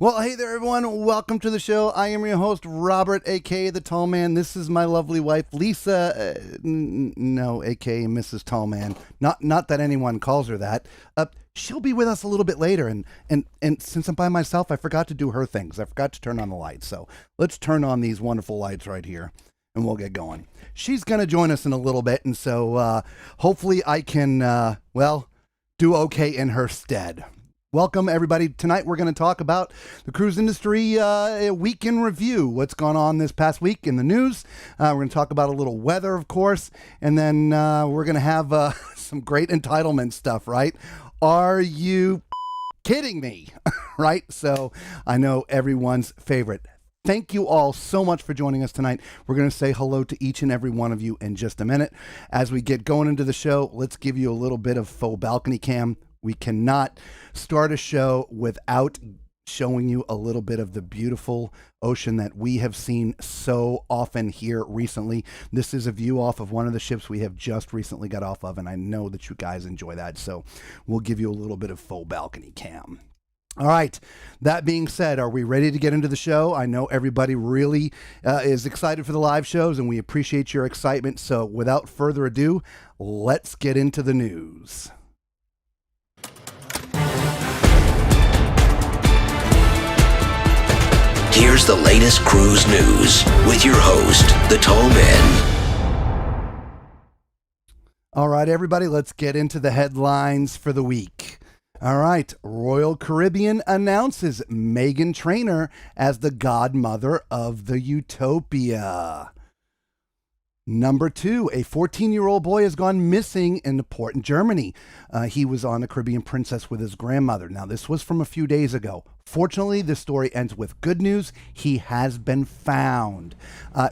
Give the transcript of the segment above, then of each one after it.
Well, hey there, everyone. Welcome to the show. I am your host, Robert, a.k.a. The Tall Man. This is my lovely wife, Lisa. No, a.k.a. Mrs. Tall Man. Not that anyone calls her that. She'll be with us a little bit later, and since I'm by myself, I forgot to do her things. I forgot to turn on the lights, so let's turn on these wonderful lights right here, and we'll get going. She's going to join us in a little bit, and so hopefully I can, do okay in her stead. Welcome, everybody. Tonight, we're going to talk about the cruise industry week in review, what's gone on this past week in the news. We're going to talk about a little weather, of course, and then we're going to have some great entitlement stuff, right? Are you kidding me? Right? So I know everyone's favorite. Thank you all so much for joining us tonight. We're going to say hello to each and every one of you in just a minute. As we get going into the show, let's give you a little bit of faux balcony cam. We cannot start a show without showing you a little bit of the beautiful ocean that we have seen so often here recently. This is a view off of one of the ships we have just recently got off of, and I know that you guys enjoy that, so we'll give you a little bit of faux balcony cam. All right, that being said, are we ready to get into the show? I know everybody really is excited for the live shows, and we appreciate your excitement, so without further ado, let's get into the news. Here's the latest cruise news with your host, The Tall Man. All right, everybody, let's get into the headlines for the week. All right, Royal Caribbean announces Meghan Trainor as the godmother of the Utopia. Number 2, a 14-year-old boy has gone missing in the port in Germany. He was on a Caribbean Princess with his grandmother. Now, this was from a few days ago. Fortunately, this story ends with good news. He has been found.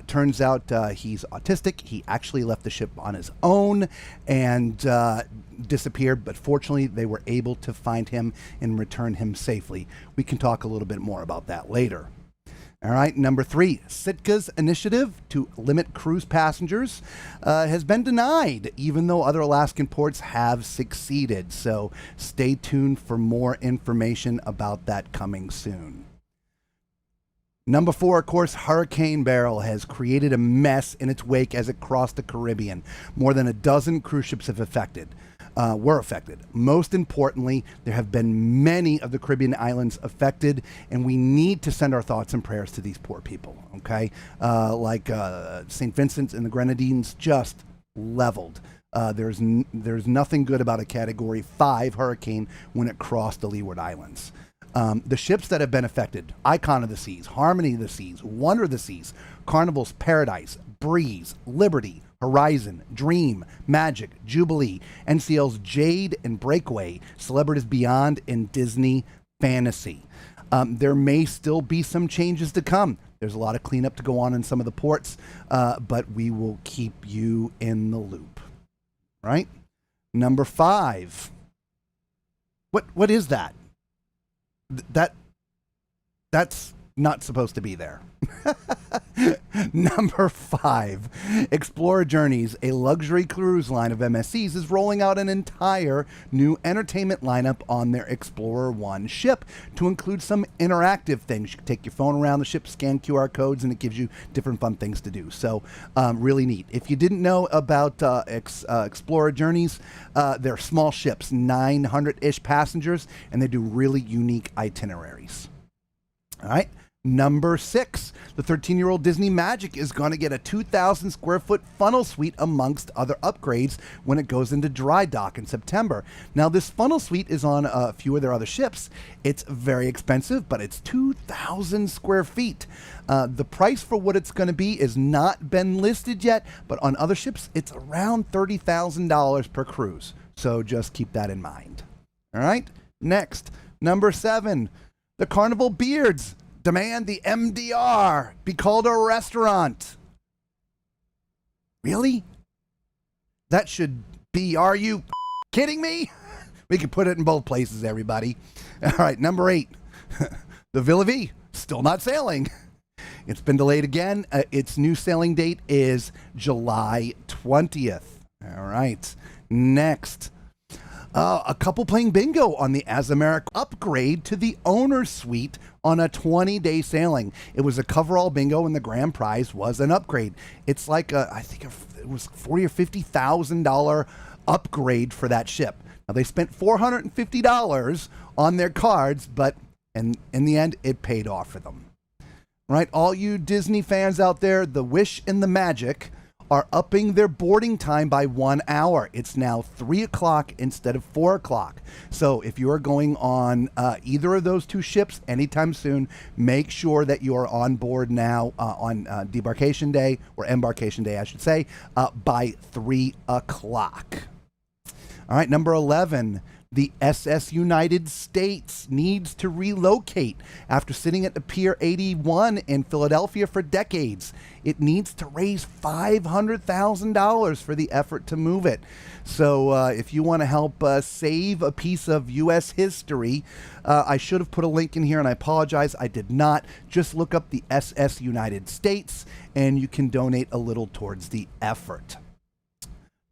Turns out he's autistic. He actually left the ship on his own and disappeared, but fortunately, they were able to find him and return him safely. We can talk a little bit more about that later. All right, number 3, Sitka's initiative to limit cruise passengers has been denied, even though other Alaskan ports have succeeded. So stay tuned for more information about that coming soon. Number 4, of course, Hurricane Beryl has created a mess in its wake as it crossed the Caribbean. More than a dozen cruise ships were affected. Most importantly, there have been many of the Caribbean islands affected, and we need to send our thoughts and prayers to these poor people, okay? Like St. Vincent and the Grenadines just leveled. There's nothing good about a Category 5 hurricane when it crossed the Leeward Islands. The ships that have been affected: Icon of the Seas, Harmony of the Seas, Wonder of the Seas, Carnival's Paradise, Breeze, Liberty, Horizon, Dream, Magic, Jubilee, NCL's Jade and Breakaway, Celebrities Beyond, and Disney Fantasy. There may still be some changes to come. There's a lot of cleanup to go on in some of the ports, but we will keep you in the loop. Right? Number 5. What is that? That's not supposed to be there. Number 5, Explorer Journeys, a luxury cruise line of MSC's, is rolling out an entire new entertainment lineup on their Explorer 1 ship to include some interactive things. You can take your phone around the ship, scan QR codes, and it gives you different fun things to do. So really neat. If you didn't know about Explorer Journeys, they're small ships, 900-ish passengers, and they do really unique itineraries. All right. Number 6, the 13-year-old Disney Magic is going to get a 2,000 square foot funnel suite amongst other upgrades when it goes into dry dock in September. Now, this funnel suite is on a few of their other ships. It's very expensive, but it's 2,000 square feet. The price for what it's going to be is not been listed yet, but on other ships, it's around $30,000 per cruise. So just keep that in mind. All right. Next, number 7, the Carnival Beards demand the MDR be called a restaurant. Really? That should be, are you kidding me? We can put it in both places, everybody. All right, number 8. The Villa V, still not sailing. It's been delayed again. Its new sailing date is July 20th. All right. Next. A couple playing bingo on the Azameric upgrade to the owner's suite on a 20-day sailing. It was a coverall bingo, and the grand prize was an upgrade. It's like I think it was $40,000 or $50,000 upgrade for that ship. Now they spent $450 on their cards, but in the end, it paid off for them. Right, all you Disney fans out there, the Wish and the Magic are upping their boarding time by 1 hour. It's now 3 o'clock instead of 4 o'clock. So if you are going on either of those two ships anytime soon, make sure that you are on board now on debarkation day, or embarkation day, I should say, by 3 o'clock. All right, number 11. The SS United States needs to relocate after sitting at the Pier 81 in Philadelphia for decades. It needs to raise $500,000 for the effort to move it. So if you want to help save a piece of U.S. history, I should have put a link in here, and I apologize, I did not. Just look up the SS United States, and you can donate a little towards the effort.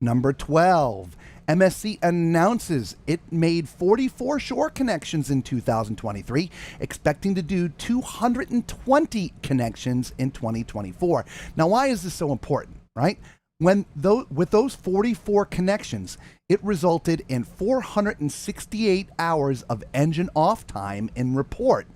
Number 12. MSC announces it made 44 shore connections in 2023, expecting to do 220 connections in 2024. Now, why is this so important, right? With those 44 connections, it resulted in 468 hours of engine off time in the port,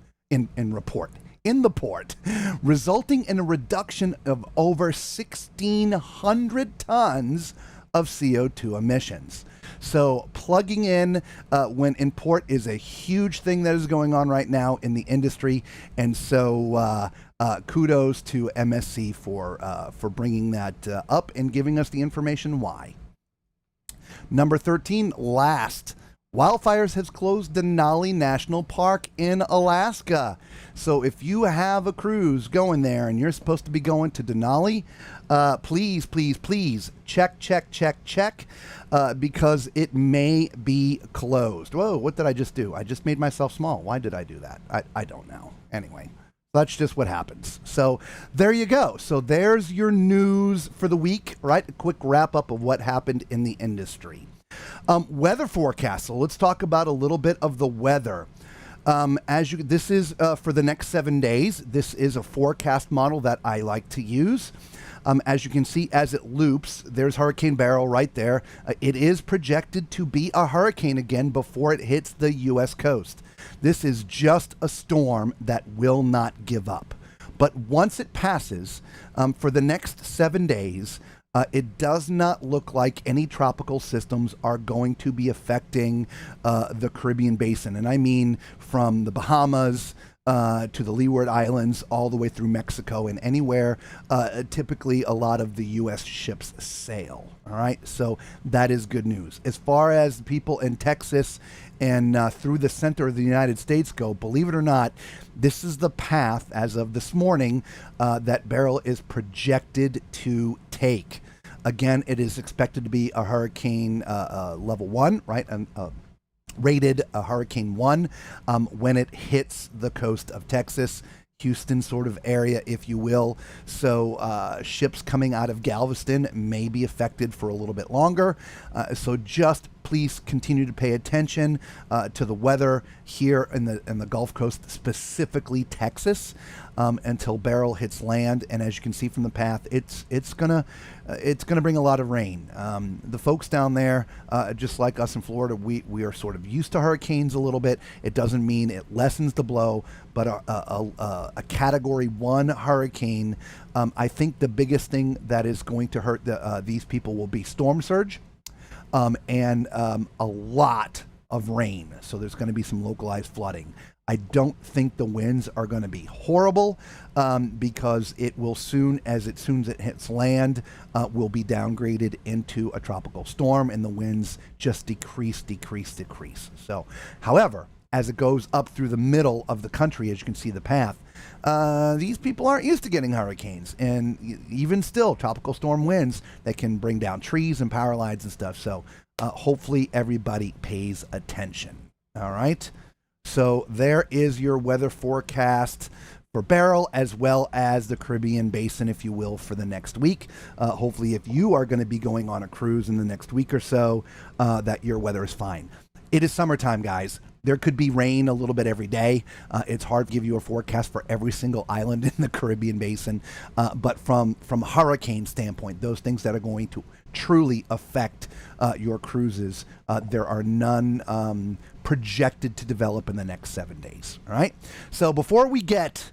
resulting in a reduction of over 1,600 tons of CO2 emissions. So plugging in when in port is a huge thing that is going on right now in the industry, and so kudos to MSC for bringing that up and giving us the information why. Number 13, last. Wildfires has closed Denali National Park in Alaska. So if you have a cruise going there and you're supposed to be going to Denali, please check, because it may be closed. Whoa, what did I just do? I just made myself small. Why did I do that? I don't know. Anyway, that's just what happens. So there you go. So there's your news for the week, right? A quick wrap up of what happened in the industry. Weather forecast. So let's talk about a little bit of the weather. This is for the next 7 days. This is a forecast model that I like to use. As you can see, as it loops, there's Hurricane Beryl right there. It is projected to be a hurricane again before it hits the U.S. coast. This is just a storm that will not give up. But once it passes, for the next 7 days, it does not look like any tropical systems are going to be affecting the Caribbean basin. And I mean from the Bahamas to the Leeward Islands, all the way through Mexico, and anywhere typically a lot of the U.S. ships sail. All right, so that is good news. As far as people in Texas and through the center of the United States go, believe it or not, this is the path, as of this morning, that Beryl is projected to take. Again, it is expected to be a hurricane level 1, right? Rated a hurricane 1 when it hits the coast of Texas, Houston sort of area, if you will. So ships coming out of Galveston may be affected for a little bit longer. So just please continue to pay attention to the weather here in the Gulf Coast, specifically Texas, until Beryl hits land. And as you can see from the path, it's gonna bring a lot of rain. The folks down there, just like us in Florida, we are sort of used to hurricanes a little bit. It doesn't mean it lessens the blow, but a Category 1 hurricane, I think the biggest thing that is going to hurt these people will be storm surge. And a lot of rain. So there's going to be some localized flooding. I don't think the winds are going to be horrible because it will soon as it hits land, will be downgraded into a tropical storm, and the winds just decrease. So, however, as it goes up through the middle of the country, as you can see the path, these people aren't used to getting hurricanes, and even still, tropical storm winds that can bring down trees and power lines and stuff. So hopefully everybody pays attention. All right. So there is your weather forecast for Barrel, as well as the Caribbean Basin, if you will, for the next week. Hopefully, if you are going to be going on a cruise in the next week or so, that your weather is fine. It is summertime, guys. There could be rain a little bit every day. It's hard to give you a forecast for every single island in the Caribbean Basin. But from a hurricane standpoint, those things that are going to truly affect your cruises, there are none projected to develop in the next 7 days. All right. So before we get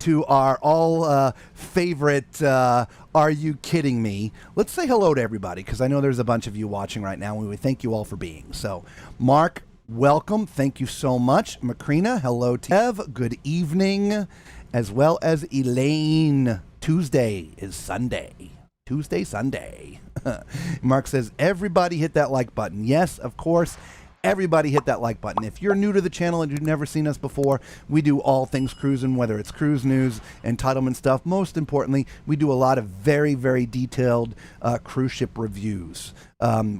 to our all favorite Are You Kidding Me? Let's say hello to everybody, because I know there's a bunch of you watching right now, and we thank you all for being. So, Mark, welcome. Thank you so much. Macrina, hello to Ev. Good evening. As well as Elaine. Tuesday is Sunday. Tuesday, Sunday. Mark says, everybody hit that like button. Yes, of course. Everybody hit that like button. If you're new to the channel and you've never seen us before, we do all things cruising, whether it's cruise news, entitlement stuff. Most importantly, we do a lot of very, very detailed cruise ship reviews.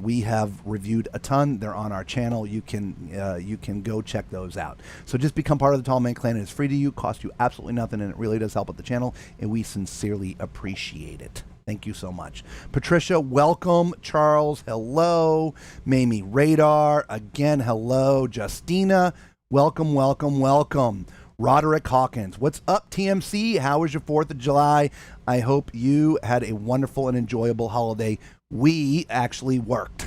We have reviewed a ton. They're on our channel. You can go check those out. So just become part of the Tall Man Clan. It's free to you, costs you absolutely nothing, and it really does help with the channel, and we sincerely appreciate it. Thank you so much. Patricia, welcome. Charles, hello. Mamie Radar, again, hello. Justina, welcome, welcome, welcome. Roderick Hawkins, what's up, TMC? How was your 4th of July? I hope you had a wonderful and enjoyable holiday. We actually worked.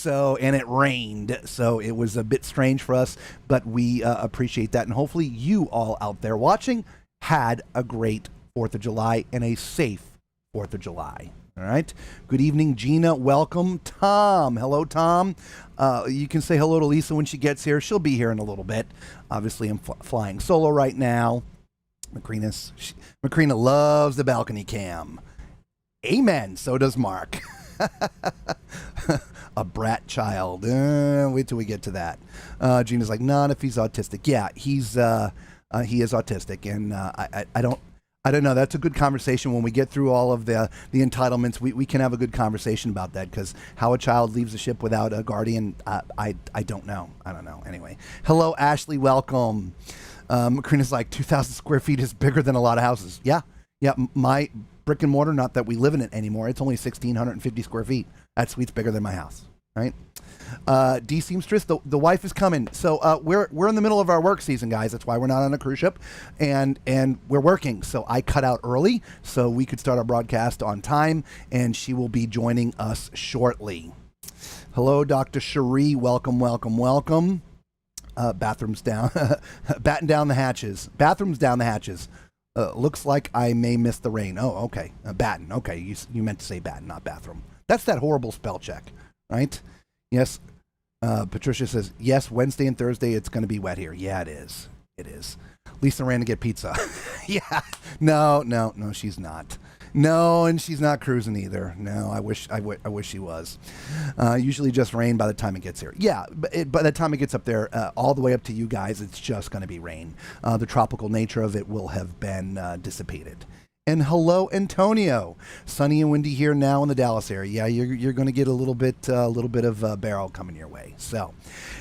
And it rained, so it was a bit strange for us, but we appreciate that. And hopefully you all out there watching had a great 4th of July and a safe 4th of July. All right. Good evening, Gina. Welcome. Tom. Hello, Tom. You can say hello to Lisa when she gets here. She'll be here in a little bit. Obviously, I'm flying solo right now. Macrina loves the balcony cam. Amen. So does Mark. A brat child. Wait till we get to that. Gina's like, not if he's autistic. Yeah, he is autistic, and I don't know. That's a good conversation. When we get through all of the entitlements, we can have a good conversation about that, because how a child leaves a ship without a guardian, I don't know. I don't know. Anyway. Hello, Ashley. Welcome. Macrina's like, 2,000 square feet is bigger than a lot of houses. Yeah. Yeah. My brick and mortar, not that we live in it anymore, it's only 1,650 square feet. That suite's bigger than my house. Right? D Seamstress, the wife is coming. So we're in the middle of our work season, guys. That's why we're not on a cruise ship, and we're working. So I cut out early so we could start our broadcast on time, and she will be joining us shortly. Hello, Dr. Cherie. Welcome, welcome, welcome. Bathrooms down, batten down the hatches. Bathrooms down the hatches. Looks like I may miss the rain. Oh, okay. Batten. Okay, you meant to say batten, not bathroom. That's that horrible spell check, right? Yes. Patricia says, yes, Wednesday and Thursday it's going to be wet here. Yeah, it is. It is. Lisa ran to get pizza. Yeah. No, she's not. No, and she's not cruising either. No, I wish she was. Usually just rain by the time it gets here. Yeah, but by the time it gets up there, all the way up to you guys, it's just going to be rain. The tropical nature of it will have been dissipated. And hello, Antonio. Sunny and windy here now in the Dallas area. Yeah, you're going to get a little bit of barrel coming your way. So,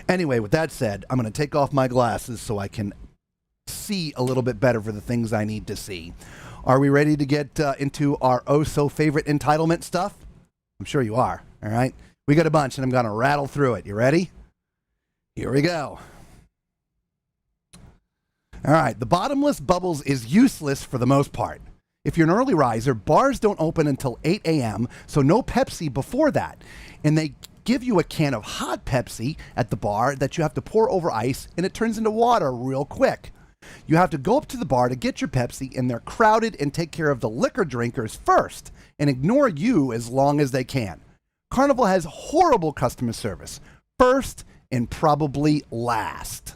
anyway, with that said, I'm going to take off my glasses so I can see a little bit better for the things I need to see. Are we ready to get into our oh-so-favorite entitlement stuff? I'm sure you are, all right? We got a bunch, and I'm going to rattle through it. You ready? Here we go. All right, the bottomless bubbles is useless for the most part. If you're an early riser, bars don't open until 8 a.m., so no Pepsi before that. And they give you a can of hot Pepsi at the bar that you have to pour over ice, and it turns into water real quick. You have to go up to the bar to get your Pepsi, and they're crowded and take care of the liquor drinkers first and ignore you as long as they can. Carnival has horrible customer service, first and probably last.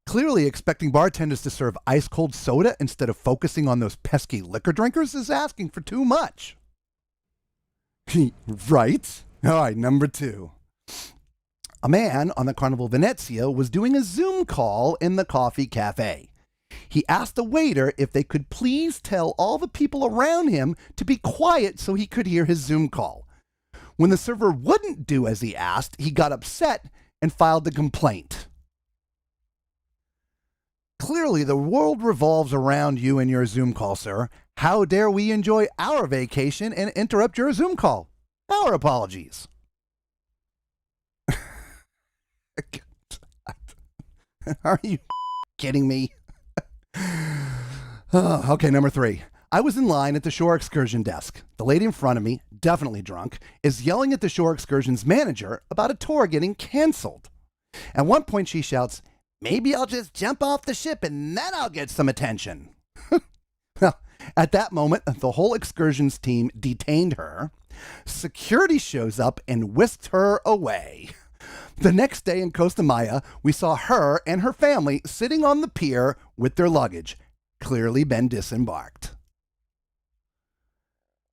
Clearly expecting bartenders to serve ice-cold soda instead of focusing on those pesky liquor drinkers is asking for too much. Right? All right, number 2. A man on the Carnival Venezia was doing a Zoom call in the coffee cafe. He asked the waiter if they could please tell all the people around him to be quiet so he could hear his Zoom call. When the server wouldn't do as he asked, he got upset and filed a complaint. Clearly, the world revolves around you and your Zoom call, sir. How dare we enjoy our vacation and interrupt your Zoom call? Our apologies. Are you kidding me? Okay, number 3. I was in line at the shore excursion desk. The lady in front of me, definitely drunk, is yelling at the shore excursion's manager about a tour getting canceled. At one point, she shouts, "Maybe I'll just jump off the ship and then I'll get some attention." Well, at that moment, the whole excursions team detained her. Security shows up and whisked her away. The next day in Costa Maya, we saw her and her family sitting on the pier with their luggage, clearly been disembarked.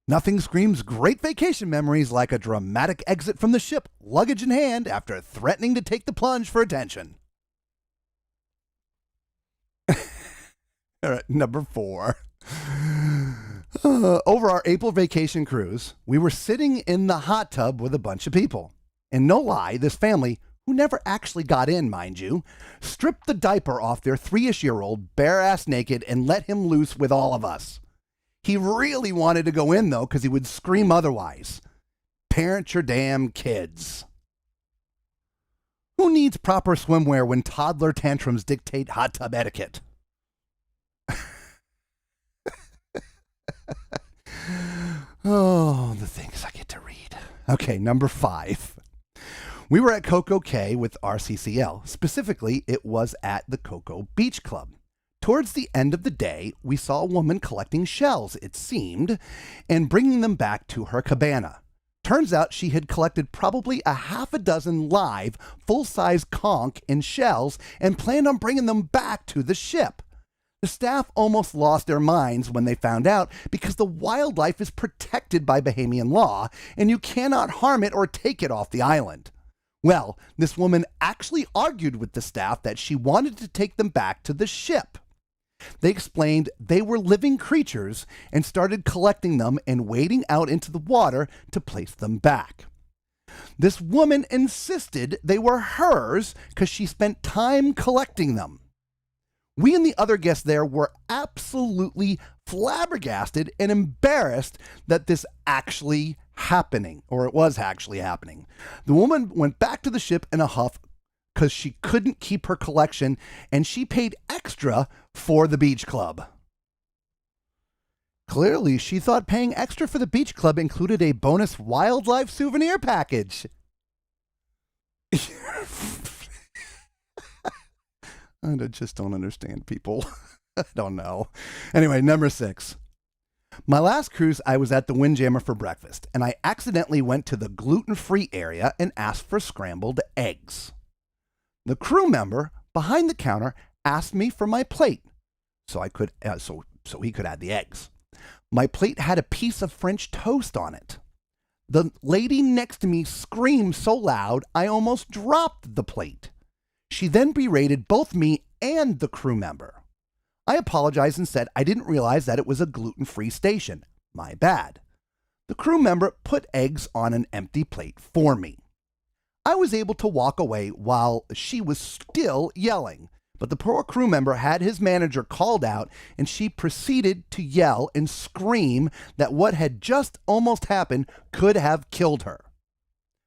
Nothing screams great vacation memories like a dramatic exit from the ship, luggage in hand, after threatening to take the plunge for attention. All right, number 4. Over our April vacation cruise, we were sitting in the hot tub with a bunch of people. And no lie, this family, who never actually got in, mind you, stripped the diaper off their 3-ish-year-old bare-ass naked and let him loose with all of us. He really wanted to go in, though, because he would scream otherwise. Parent your damn kids. Who needs proper swimwear when toddler tantrums dictate hot tub etiquette? Oh, the things I get to read. Okay, number 5. We were at Coco Cay with RCCL. Specifically, it was at the Coco Beach Club. Towards the end of the day, we saw a woman collecting shells, it seemed, and bringing them back to her cabana. Turns out she had collected probably a half a dozen live, full-size conch and shells and planned on bringing them back to the ship. The staff almost lost their minds when they found out because the wildlife is protected by Bahamian law and you cannot harm it or take it off the island. Well, this woman actually argued with the staff that she wanted to take them back to the ship. They explained they were living creatures and started collecting them and wading out into the water to place them back. This woman insisted they were hers because she spent time collecting them. We and the other guests there were absolutely flabbergasted and embarrassed that this actually happening, or it was actually happening. The woman went back to the ship in a huff because she couldn't keep her collection and she paid extra for the beach club. Clearly, she thought paying extra for the beach club included a bonus wildlife souvenir package. I just don't understand people. I don't know. Anyway, number 6. My last cruise, I was at the Windjammer for breakfast, and I accidentally went to the gluten-free area and asked for scrambled eggs. The crew member behind the counter asked me for my plate, so he could add the eggs. My plate had a piece of French toast on it. The lady next to me screamed so loud I almost dropped the plate. She then berated both me and the crew member. I apologized and said I didn't realize that it was a gluten-free station. My bad. The crew member put eggs on an empty plate for me. I was able to walk away while she was still yelling, but the poor crew member had his manager called out and she proceeded to yell and scream that what had just almost happened could have killed her.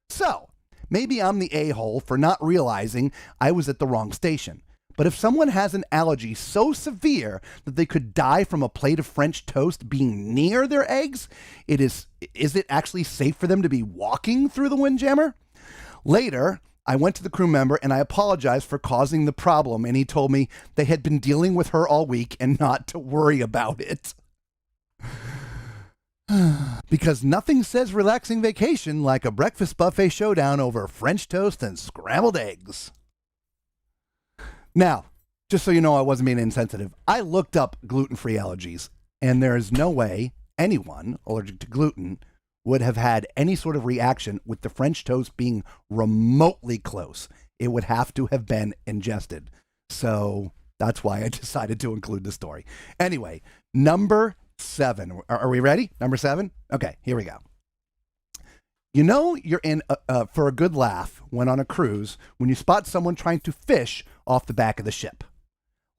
So, maybe I'm the a-hole for not realizing I was at the wrong station. But if someone has an allergy so severe that they could die from a plate of French toast being near their eggs, is it actually safe for them to be walking through the Windjammer? Later, I went to the crew member and I apologized for causing the problem, and he told me they had been dealing with her all week and not to worry about it. Because nothing says relaxing vacation like a breakfast buffet showdown over French toast and scrambled eggs. Now, just so you know I wasn't being insensitive, I looked up gluten-free allergies, and there is no way anyone allergic to gluten would have had any sort of reaction with the French toast being remotely close. It would have to have been ingested. So that's why I decided to include the story. Anyway, number 7. Are we ready? Number 7? Okay, here we go. You know you're in for a good laugh when on a cruise when you spot someone trying to fish off the back of the ship.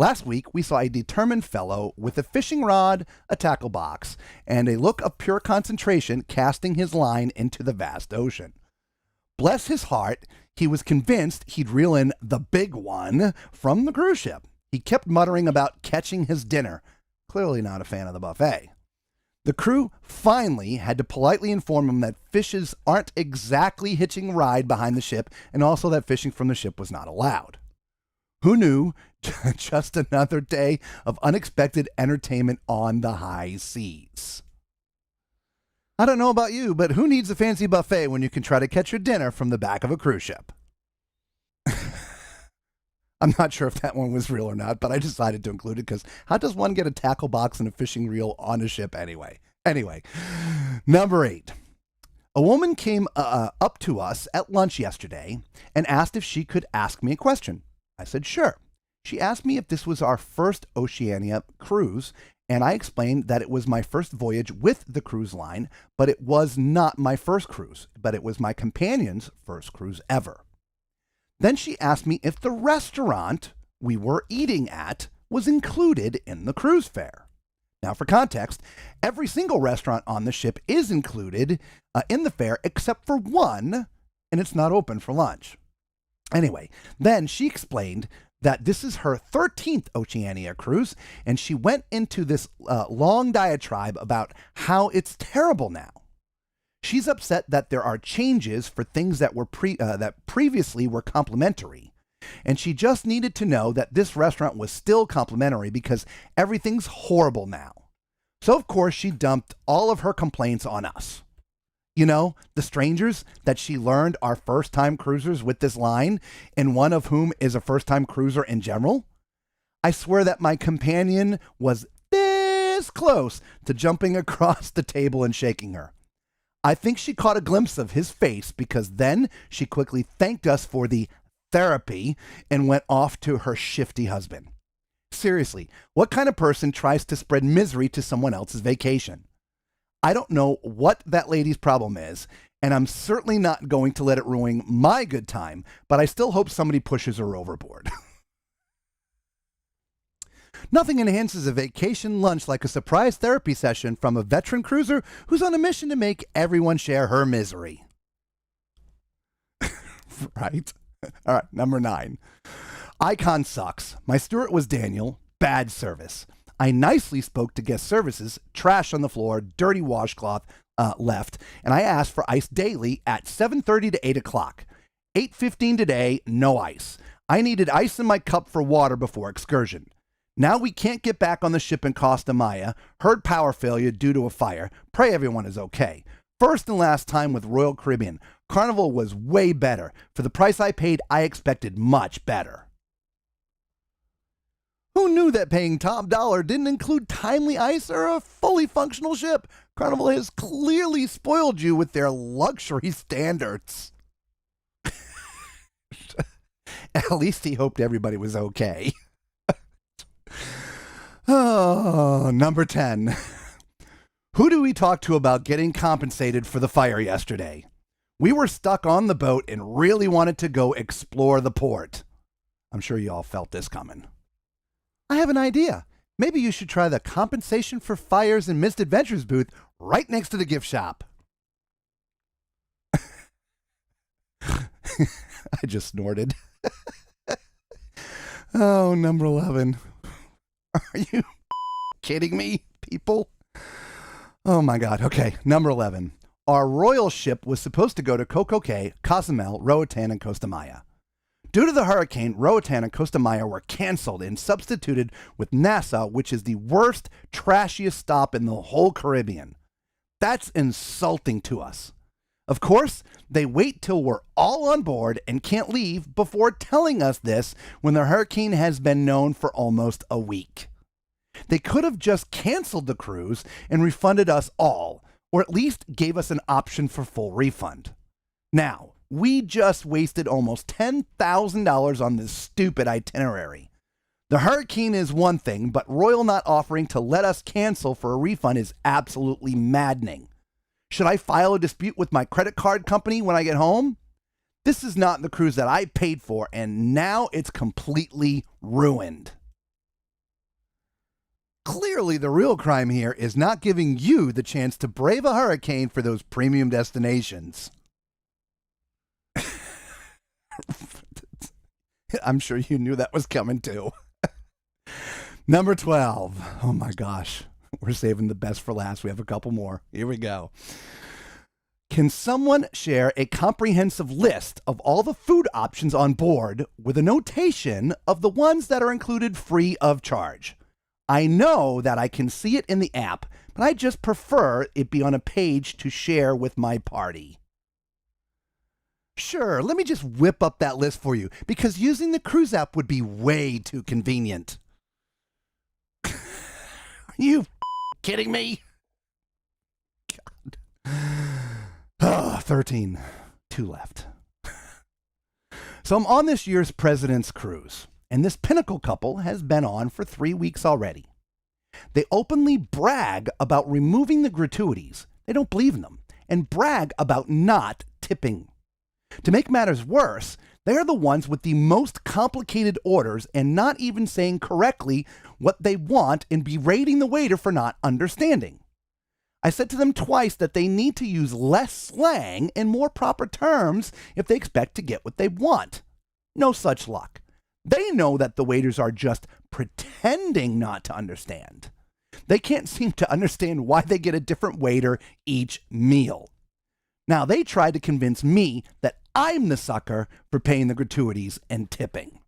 Last week, we saw a determined fellow with a fishing rod, a tackle box, and a look of pure concentration casting his line into the vast ocean. Bless his heart, he was convinced he'd reel in the big one from the cruise ship. He kept muttering about catching his dinner, clearly not a fan of the buffet. The crew finally had to politely inform him that fishes aren't exactly hitching a ride behind the ship, and also that fishing from the ship was not allowed. Who knew? Just another day of unexpected entertainment on the high seas. I don't know about you, but who needs a fancy buffet when you can try to catch your dinner from the back of a cruise ship? I'm not sure if that one was real or not, but I decided to include it because how does one get a tackle box and a fishing reel on a ship anyway? Anyway, number 8. A woman came up to us at lunch yesterday and asked if she could ask me a question. I said, sure. She asked me if this was our first Oceania cruise, and I explained that it was my first voyage with the cruise line, but it was not my first cruise, but it was my companion's first cruise ever. Then she asked me if the restaurant we were eating at was included in the cruise fare. Now, for context, every single restaurant on the ship is included in the fare except for one, and it's not open for lunch. Anyway, then she explained that this is her 13th Oceania cruise, and she went into this long diatribe about how it's terrible now. She's upset that there are changes for things that were that previously were complimentary, and she just needed to know that this restaurant was still complimentary because everything's horrible now. So of course she dumped all of her complaints on us. You know, the strangers that she learned are first-time cruisers with this line, and one of whom is a first-time cruiser in general. I swear that my companion was this close to jumping across the table and shaking her. I think she caught a glimpse of his face because then she quickly thanked us for the therapy and went off to her shifty husband. Seriously, what kind of person tries to spread misery to someone else's vacation? I don't know what that lady's problem is, and I'm certainly not going to let it ruin my good time, but I still hope somebody pushes her overboard. Nothing enhances a vacation lunch like a surprise therapy session from a veteran cruiser who's on a mission to make everyone share her misery. Right? All right, number 9. Icon sucks. My steward was Daniel. Bad service. I nicely spoke to guest services, trash on the floor, dirty washcloth left, and I asked for ice daily at 7:30 to 8 o'clock. 8:15 today, no ice. I needed ice in my cup for water before excursion. Now we can't get back on the ship in Costa Maya. Heard power failure due to a fire. Pray everyone is okay. First and last time with Royal Caribbean. Carnival was way better. For the price I paid, I expected much better. Who knew that paying top dollar didn't include timely ice or a fully functional ship? Carnival has clearly spoiled you with their luxury standards. At least he hoped everybody was okay. Oh, number 10. Who do we talk to about getting compensated for the fire yesterday? We were stuck on the boat and really wanted to go explore the port. I'm sure you all felt this coming. I have an idea. Maybe you should try the compensation for fires and missed adventures booth right next to the gift shop. I just snorted. Oh, number 11. Are you kidding me, people? Oh my God. Okay, number 11. Our royal ship was supposed to go to Coco Cay, Cozumel, Roatan, and Costa Maya. Due to the hurricane, Roatan and Costa Maya were canceled and substituted with Nassau, which is the worst, trashiest stop in the whole Caribbean. That's insulting to us. Of course, they wait till we're all on board and can't leave before telling us this when the hurricane has been known for almost a week. They could have just canceled the cruise and refunded us all, or at least gave us an option for full refund. Now, we just wasted almost $10,000 on this stupid itinerary. The hurricane is one thing, but Royal not offering to let us cancel for a refund is absolutely maddening. Should I file a dispute with my credit card company when I get home? This is not the cruise that I paid for, and now it's completely ruined. Clearly, the real crime here is not giving you the chance to brave a hurricane for those premium destinations. I'm sure you knew that was coming too. Number 12. Oh my gosh. We're saving the best for last. We have a couple more. Here we go. Can someone share a comprehensive list of all the food options on board with a notation of the ones that are included free of charge? I know that I can see it in the app, but I just prefer it be on a page to share with my party. Sure, let me just whip up that list for you, because using the cruise app would be way too convenient. Are you kidding me? God. 13. 2 left. So I'm on this year's President's Cruise, and this Pinnacle couple has been on for 3 weeks already. They openly brag about removing the gratuities. They don't believe in them, and brag about not tipping. To make matters worse, they are the ones with the most complicated orders and not even saying correctly what they want and berating the waiter for not understanding. I said to them twice that they need to use less slang and more proper terms if they expect to get what they want. No such luck. They know that the waiters are just pretending not to understand. They can't seem to understand why they get a different waiter each meal. Now, they tried to convince me that I'm the sucker for paying the gratuities and tipping.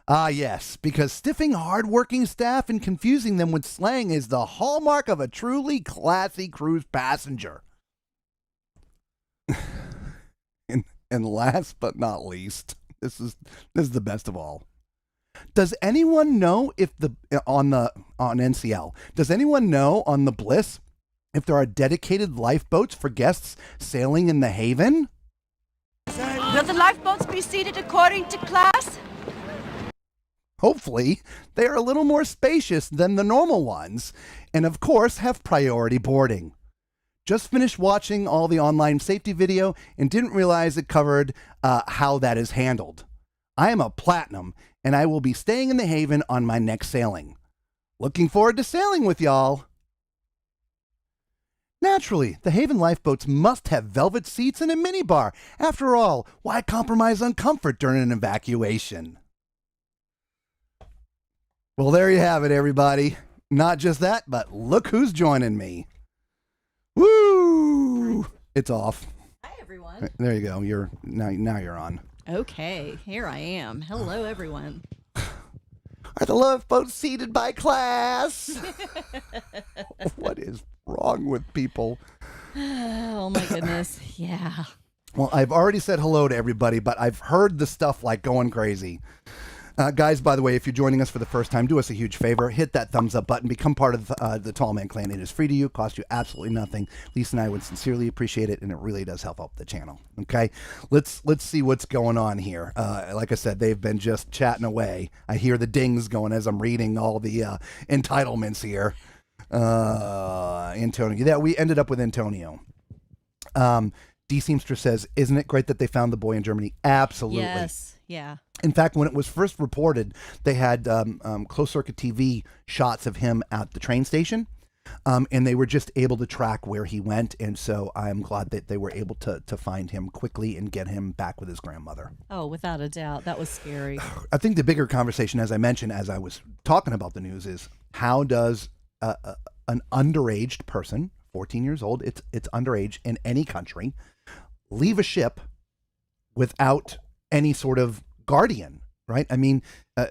Ah, yes, because stiffing hardworking staff and confusing them with slang is the hallmark of a truly classy cruise passenger. And last but not least, this is the best of all. Does anyone know if on NCL? Does anyone know on the Bliss if there are dedicated lifeboats for guests sailing in the Haven? Will the lifeboats be seated according to class? Hopefully, they are a little more spacious than the normal ones, and of course have priority boarding. Just finished watching all the online safety video and didn't realize it covered how that is handled. I am a platinum, and I will be staying in the Haven on my next sailing. Looking forward to sailing with y'all. Naturally, the Haven lifeboats must have velvet seats and a minibar. After all, why compromise on comfort during an evacuation? Well, there you have it, everybody. Not just that, but look who's joining me. Woo! It's off. Hi, everyone. There you go. Now you're on. Okay, here I am. Hello, everyone. Are the lifeboats seated by class? What is wrong with people? Oh, my goodness. Yeah. Well, I've already said hello to everybody, but I've heard the stuff like going crazy. Guys, by the way, if you're joining us for the first time, do us a huge favor. Hit that thumbs up button. Become part of the Tall Man Clan. It is free to you. Costs you absolutely nothing. Lisa and I would sincerely appreciate it, and it really does help out the channel. Okay? Let's see what's going on here. Like I said, they've been just chatting away. I hear the dings going as I'm reading all the entitlements here. Antonio. Yeah, we ended up with Antonio. D. Seamster says, isn't it great that they found the boy in Germany? Absolutely. Yes. Yeah. In fact, when it was first reported, they had closed circuit TV shots of him at the train station, and they were just able to track where he went. And so I'm glad that they were able to find him quickly and get him back with his grandmother. Oh, without a doubt. That was scary. I think the bigger conversation, as I mentioned, as I was talking about the news, is how does an underage person, 14 years old, it's underage in any country, leave a ship without any sort of guardian, right? I mean,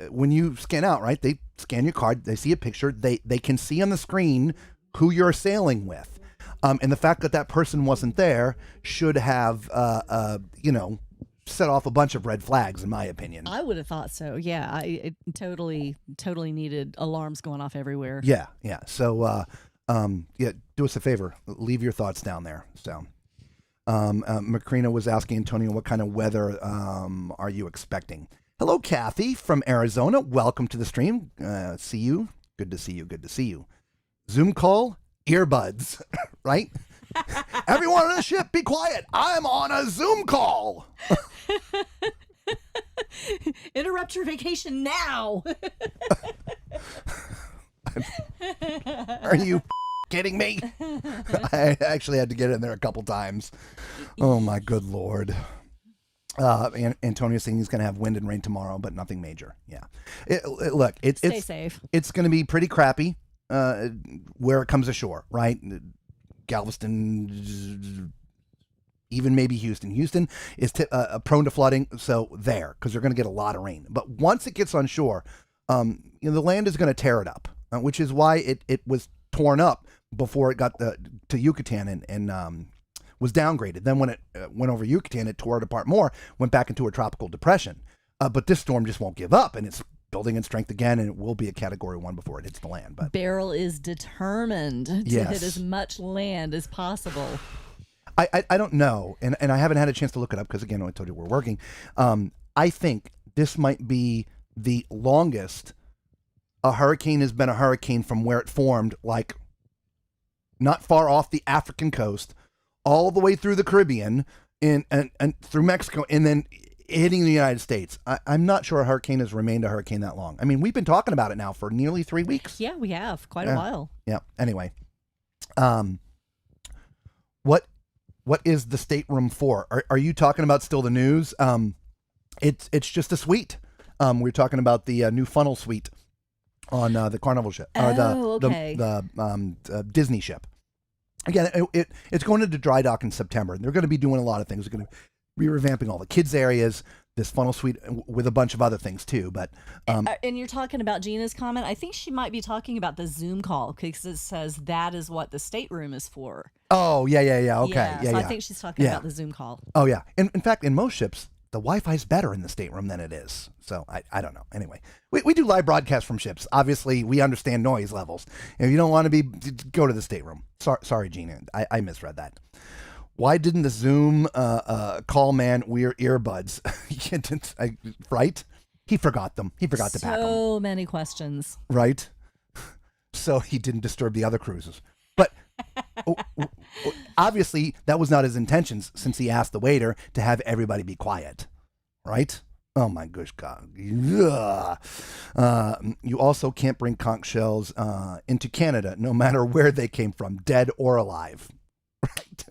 when you scan out, right, they scan your card, they see a picture, they can see on the screen who you're sailing with. And the fact that that person wasn't there should have, set off a bunch of red flags, in my opinion. I would have thought so. Yeah. It totally needed alarms going off everywhere. Yeah. So, do us a favor, leave your thoughts down there. So. Macrina was asking Antonio, what kind of weather are you expecting? Hello, Kathy from Arizona. Welcome to the stream. See you. Good to see you. Zoom call, earbuds, right? Everyone on the ship, be quiet. I'm on a Zoom call. Interrupt your vacation now. Are you kidding me? I actually had to get in there a couple times. Oh my good Lord. Antonio's saying he's going to have wind and rain tomorrow, but nothing major. Yeah. Look, Stay safe. It's going to be pretty crappy where it comes ashore, right? Galveston, even maybe Houston. Houston is prone to flooding, so there, because they're going to get a lot of rain. But once it gets on shore, the land is going to tear it up, which is why it was torn up before it got to Yucatan and was downgraded. Then when it went over Yucatan, it tore it apart more, went back into a tropical depression. But this storm just won't give up, and it's building in strength again, and it will be a Category 1 before it hits the land. But Beryl is determined to hit as much land as possible. I don't know, and I haven't had a chance to look it up because, again, I told you we're working. I think this might be the longest a hurricane has been a hurricane from where it formed, like not far off the African coast, all the way through the Caribbean and through Mexico, and then hitting the United States. I'm not sure a hurricane has remained a hurricane that long. I mean, we've been talking about it now for nearly 3 weeks. Yeah, we have quite a while. Yeah. Anyway, what is the stateroom for? Are you talking about still the news? It's just a suite. We're talking about the new funnel suite on the Carnival ship, or the Disney ship. Again, it's going into dry dock in September. They're going to be doing a lot of things. They're going to be revamping all the kids' areas, this funnel suite, with a bunch of other things too. But and you're talking about Gina's comment. I think she might be talking about the Zoom call because it says that is what the stateroom is for. Oh yeah. Okay. Yeah. I think she's talking about the Zoom call. Oh yeah. In fact, in most ships, the Wi-Fi's better in the stateroom than it is. So I don't know. Anyway, we do live broadcasts from ships. Obviously, we understand noise levels. If you don't want to go to the stateroom. Sorry, Gina. I misread that. Why didn't the Zoom call man wear earbuds? Right? He forgot them. He forgot to pack them. So many questions. Right? So he didn't disturb the other cruises. But obviously, that was not his intentions, since he asked the waiter to have everybody be quiet. Right? Oh my gosh, God. You also can't bring conch shells into Canada, no matter where they came from, dead or alive. Right?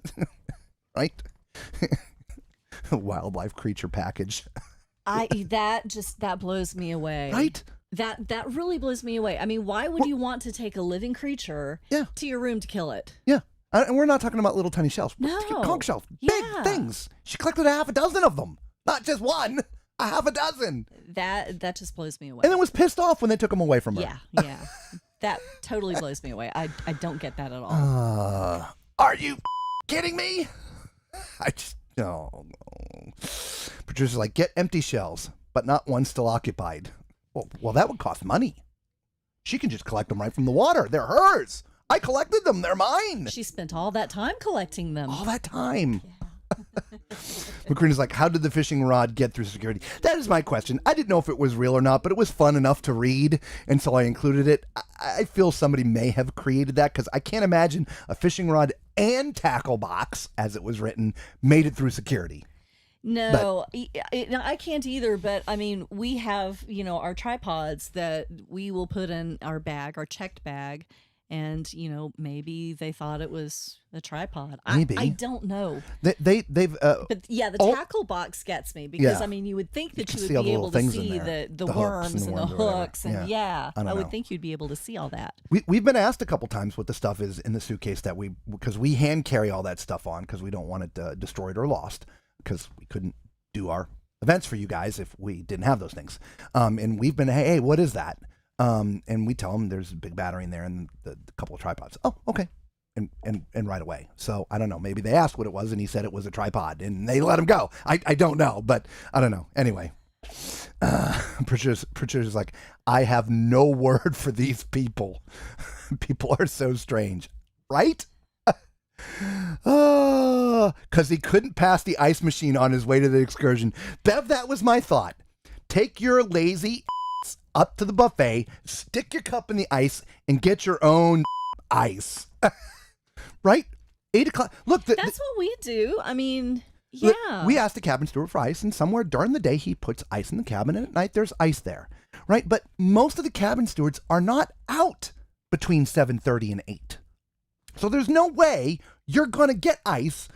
Right? Wildlife creature package. That blows me away. Right? That really blows me away. I mean, why would you want to take a living creature to your room to kill it? Yeah. And we're not talking about little tiny shells. No. Conch shells. Big things. She collected a half a dozen of them. Not just one. A half a dozen. That just blows me away. And then was pissed off when they took them away from her. Yeah. That totally blows me away. I don't get that at all. Are you kidding me? I just, no. Producer's like, get empty shells, but not one still occupied. Well, that would cost money. She can just collect them right from the water. They're hers. I collected them. They're mine. She spent all that time collecting them. All that time. McCrean is like, how did the fishing rod get through security? That is my question. I didn't know if it was real or not, but it was fun enough to read, and so I included it. I feel somebody may have created that, because I can't imagine a fishing rod and tackle box, as it was written, made it through security. No, I can't either. But I mean, we have, our tripods that we will put in our bag, our checked bag. And, maybe they thought it was a tripod. Maybe. I don't know. They've but yeah, the tackle box gets me because, I mean, you would think that you would be able to see the worms and the hooks. And I would think you'd be able to see all that. We've been asked a couple times what the stuff is in the suitcase because we hand carry all that stuff on because we don't want it destroyed or lost, because we couldn't do our events for you guys if we didn't have those things. And we've been, hey, what is that? And we tell them there's a big battery in there and the couple of tripods. Oh, okay. And right away. So I don't know. Maybe they asked what it was and he said it was a tripod and they let him go. I don't know, but I don't know. Anyway, Patricia's like, I have no word for these people. People are so strange, right? Because he couldn't pass the ice machine on his way to the excursion. Bev, that was my thought. Take your lazy up to the buffet, stick your cup in the ice, and get your own ice. Right? 8 o'clock. Look, that's what we do. I mean, yeah. We asked the cabin steward for ice, and somewhere during the day he puts ice in the cabin, and at night there's ice there. right? But most of the cabin stewards are not out between 7:30 and 8. So there's no way you're going to get ice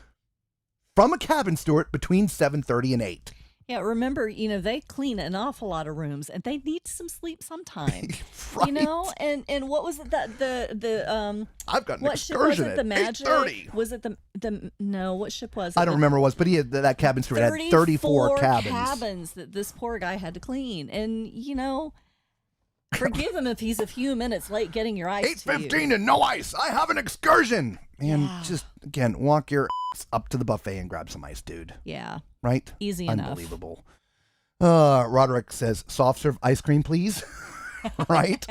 from a cabin steward between 7:30 and 8. Yeah, remember, they clean an awful lot of rooms and they need some sleep sometime. Right. And what was it that the I've got an what ship was excursion it? at The Magic? 8:30. Was it the no? What ship was it? I don't remember what it was, but he had that cabin steward had 34 cabins that this poor guy had to clean. And forgive him if he's a few minutes late getting your ice. 8:15 and no ice. I have an excursion. Man, just again, walk your ass up to the buffet and grab some ice, dude. Yeah. Right? Easy enough. Unbelievable. Roderick says, soft serve ice cream, please. Right?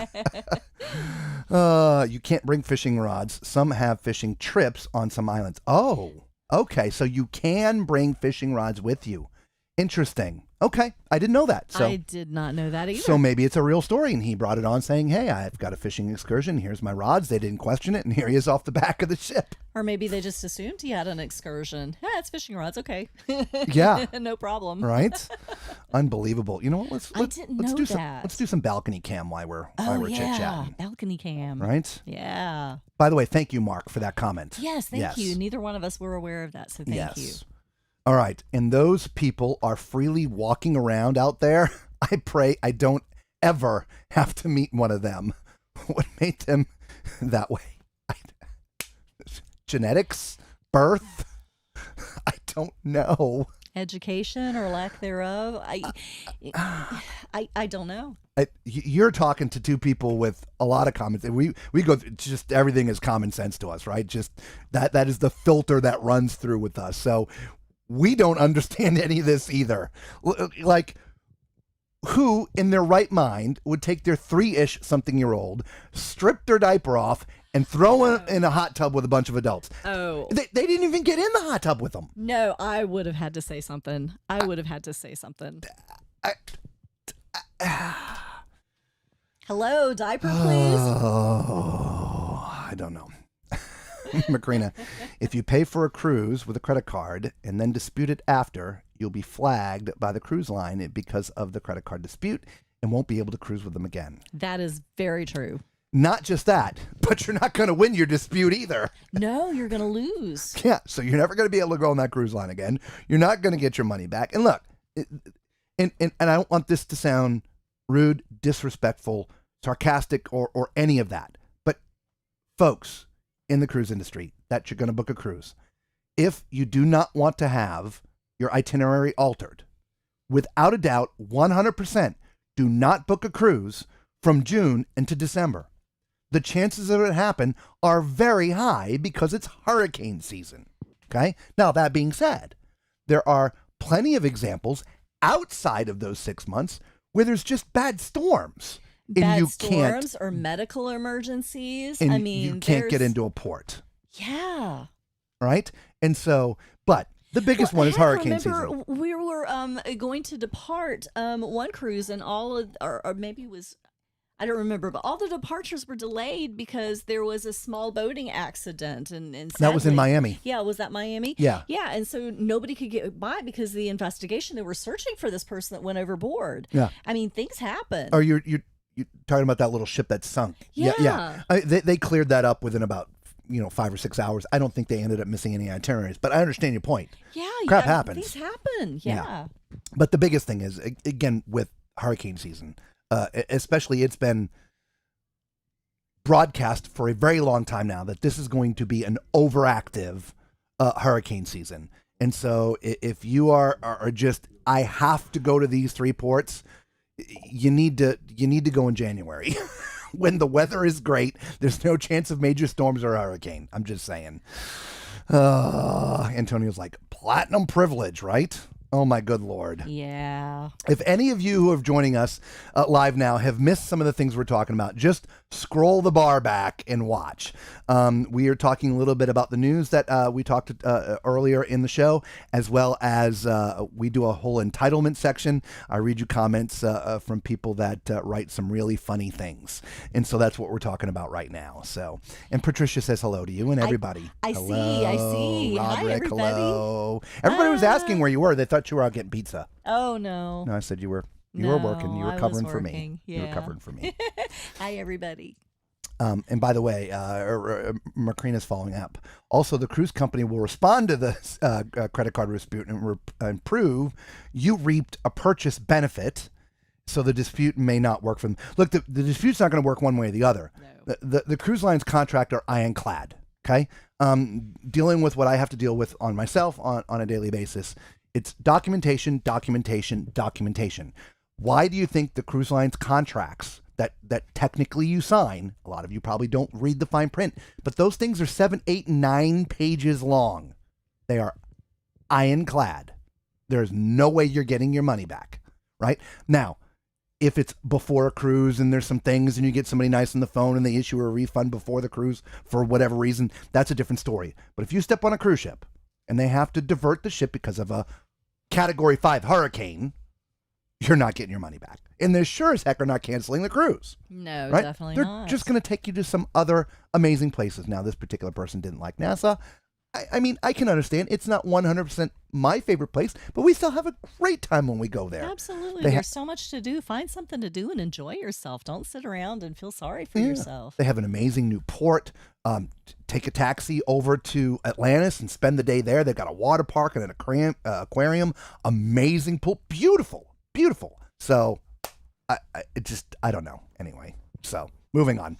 You can't bring fishing rods. Some have fishing trips on some islands. Oh, okay. So you can bring fishing rods with you. Interesting. Okay. I didn't know that. So I did not know that either. So maybe it's a real story, and he brought it on saying, hey, I've got a fishing excursion. Here's my rods. They didn't question it, and here he is off the back of the ship. Or maybe they just assumed he had an excursion. Yeah, it's fishing rods. Okay. Yeah. No problem. Right? Unbelievable. You know what? I didn't know that. Let's do some balcony cam while we're chit-chatting. Balcony cam. Right? Yeah. By the way, thank you, Mark, for that comment. Yes, thank you. Neither one of us were aware of that, so thank you. All right. And those people are freely walking around out there. I pray I don't ever have to meet one of them. What made them that way? Genetics? Birth? I don't know. Education or lack thereof? I don't know. You're talking to two people with a lot of common sense. We go through, just everything is common sense to us, right? Just that is the filter that runs through with us. So we don't understand any of this either. Like, who in their right mind would take their 3-ish something-year-old, strip their diaper off, and throw her in a hot tub with a bunch of adults? Oh. They didn't even get in the hot tub with them. No, I would have had to say something. Hello, diaper, please. Oh, I don't know. Macrina, if you pay for a cruise with a credit card and then dispute it after, you'll be flagged by the cruise line because of the credit card dispute and won't be able to cruise with them again. That is very true. Not just that, but you're not going to win your dispute either. No, you're going to lose. Yeah, so you're never going to be able to go on that cruise line again. You're not going to get your money back. And look, and I don't want this to sound rude, disrespectful, sarcastic, or any of that. But folks in the cruise industry that you're going to book a cruise, if you do not want to have your itinerary altered, without a doubt, 100%, do not book a cruise from June into December. The chances of it happen are very high because it's hurricane season. Okay? Now, that being said, there are plenty of examples outside of those 6 months where there's just bad storms. Bad storms or medical emergencies. And I mean, you can't get into a port. Yeah. Right? And so, but the biggest one is hurricane season. We were going to depart one cruise, and all of, or maybe it was, I don't remember, but all the departures were delayed because there was a small boating accident. And sadly, that was in Miami. Yeah, was that Miami? Yeah. Yeah, and so nobody could get by because of the investigation. They were searching for this person that went overboard. Yeah. I mean, things happen. Or you're talking about that little ship that sunk. Yeah. They cleared that up within about 5 or 6 hours. I don't think they ended up missing any itineraries, but I understand your point. Yeah. Crap happens. Things happen. Yeah. But the biggest thing is, again, with hurricane season, especially, it's been broadcast for a very long time now that this is going to be an overactive hurricane season. And so if you are just, I have to go to these 3 ports, you need to go in January when the weather is great. There's no chance of major storms or hurricane. I'm just saying. Antonio's like, platinum privilege, right? Oh, my good Lord. Yeah. If any of you who are joining us live now have missed some of the things we're talking about, just scroll the bar back and watch. We are talking a little bit about the news that we talked earlier in the show, as well as we do a whole entitlement section. I read you comments from people that write some really funny things. And so that's what we're talking about right now. So, and Patricia says hello to you and everybody. I hello, see. Hi, Roderick, everybody. hello. Everybody was asking where you were. They thought you were out getting pizza. Oh, no. No, I said you were You were working. You No, were I was covering for me. working. You were Yeah. covering for me. Hi, everybody. And by the way, Macrina's following up. Also, the cruise company will respond to the credit card dispute and prove you reaped a purchase benefit, so the dispute may not work for them. Look, the dispute's not going to work one way or the other. No. The cruise lines contract are ironclad, okay? Dealing with what I have to deal with on myself on a daily basis, it's documentation, documentation, documentation. Why do you think the cruise lines contracts that technically you sign, a lot of you probably don't read the fine print, but those things are 7, 8, 9 pages long. They are ironclad. There's no way you're getting your money back, right? Now, if it's before a cruise and there's some things and you get somebody nice on the phone and they issue a refund before the cruise for whatever reason, that's a different story. But if you step on a cruise ship and they have to divert the ship because of a Category 5 hurricane, you're not getting your money back. And they sure as heck are not canceling the cruise. No, right? definitely They're not. just going to take you to some other amazing places. Now, this particular person didn't like NASA. I mean, I can understand. It's not 100% my favorite place, but we still have a great time when we go there. Absolutely. They There's so much to do. Find something to do and enjoy yourself. Don't sit around and feel sorry for yourself. They have an amazing new port. Take a taxi over to Atlantis and spend the day there. They've got a water park and an aquarium. Amazing pool. Beautiful. Beautiful. So, I don't know. Anyway, so moving on.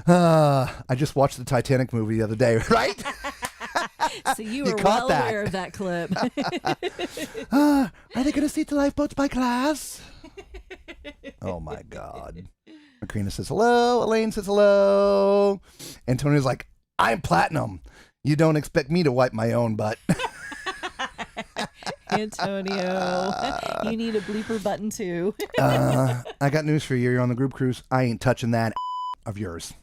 I just watched the Titanic movie the other day, right? So you were caught well that. aware of that clip. Are they going to see the lifeboats by class? Oh, my God. Macrina says hello. Elaine says hello. Antonio's like, I'm platinum. You don't expect me to wipe my own butt. Antonio, you need a bleeper button too. I got news for you. You're on the group cruise. I ain't touching that of yours.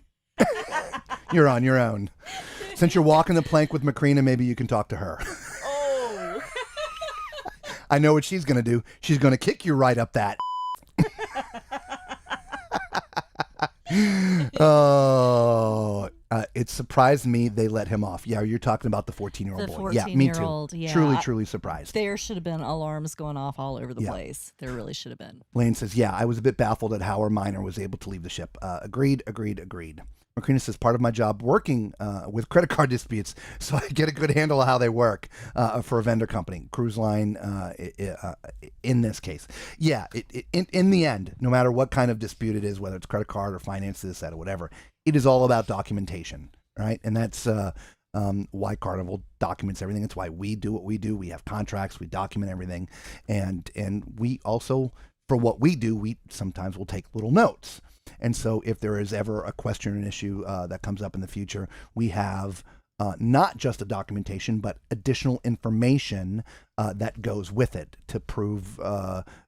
You're on your own. Since you're walking the plank with Macrina, maybe you can talk to her. Oh. I know what she's going to do. She's going to kick you right up that. Oh, it surprised me they let him off. Yeah, you're talking about the 14-year-old boy. Yeah, me too. 14-year-old, yeah. Truly surprised. There should have been alarms going off all over the place. There really should have been. Lane says, yeah, I was a bit baffled at how our minor was able to leave the ship. Agreed. Macrina says, part of my job working with credit card disputes, so I get a good handle of how they work for a vendor company, cruise line in this case. Yeah, in the end, no matter what kind of dispute it is, whether it's credit card or finance, this, that, or whatever, it is all about documentation, right? And that's why Carnival documents everything. It's why we do what we do. We have contracts. We document everything. And we also, for what we do, we sometimes will take little notes. And so if there is ever a question or an issue that comes up in the future, we have not just a documentation, but additional information that goes with it to prove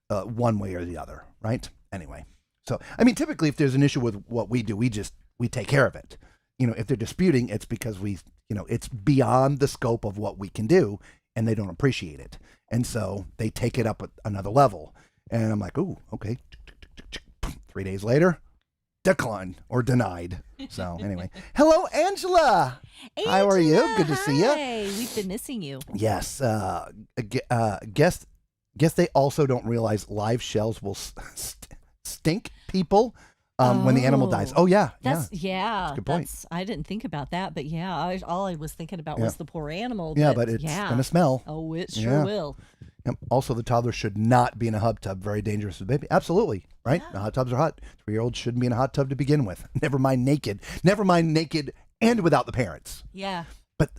one way or the other, right? Anyway, so, I mean, typically if there's an issue with what we do, we take care of it. You know, if they're disputing, it's because it's beyond the scope of what we can do, and they don't appreciate it. And so they take it up another level. And I'm like, ooh, okay. 3 days later, declined or denied. So anyway, hello, Angela. How are you? Good to see you. Hey, we've been missing you. Yes. Guess they also don't realize live shells will stink people when the animal dies. Oh yeah, That's a good point. I didn't think about that, but yeah, all I was thinking about was the poor animal. Yeah, but it's gonna smell. Oh, it sure will. Also, the toddler should not be in a hot tub. Very dangerous for the baby. Absolutely, right? The hot tubs are hot. 3-year-olds shouldn't be in a hot tub to begin with. Never mind naked. Never mind naked and without the parents. Yeah. But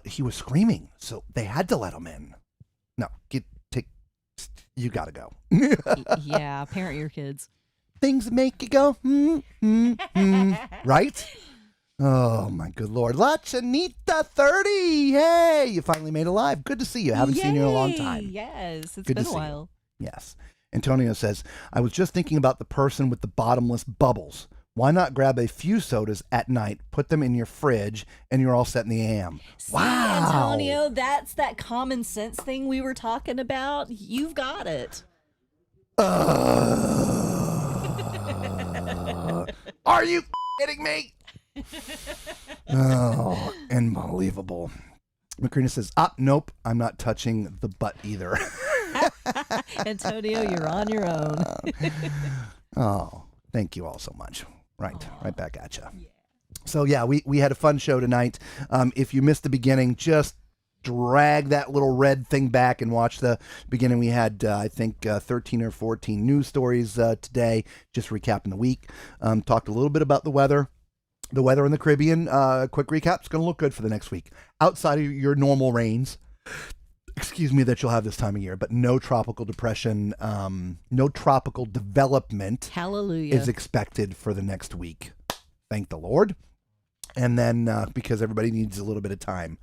he was screaming, so they had to let him in. No, you got to go. Yeah, parent your kids. Things make you go, right? Oh, my good Lord. La Chanita 30. Hey, you finally made it live. Good to see you. Haven't seen you in a long time. Yes, it's Good been to a see while. you. Yes. Antonio says, I was just thinking about the person with the bottomless bubbles. Why not grab a few sodas at night, put them in your fridge, and you're all set in the AM? See, Antonio, that's that common sense thing we were talking about. You've got it. Are you kidding me? Oh, unbelievable. Macrina says, nope, I'm not touching the butt either. Antonio, you're on your own. Oh, thank you all so much. Right back at you. Yeah. So yeah, we had a fun show tonight. If you missed the beginning, just drag that little red thing back and watch the beginning. We had, I think, 13 or 14 news stories today, just recapping the week. Talked a little bit about the weather. The weather in the Caribbean, quick recap, it's going to look good for the next week. Outside of your normal rains, that you'll have this time of year, but no tropical depression, no tropical development Hallelujah. is expected for the next week. Thank the Lord. And then because everybody needs a little bit of time.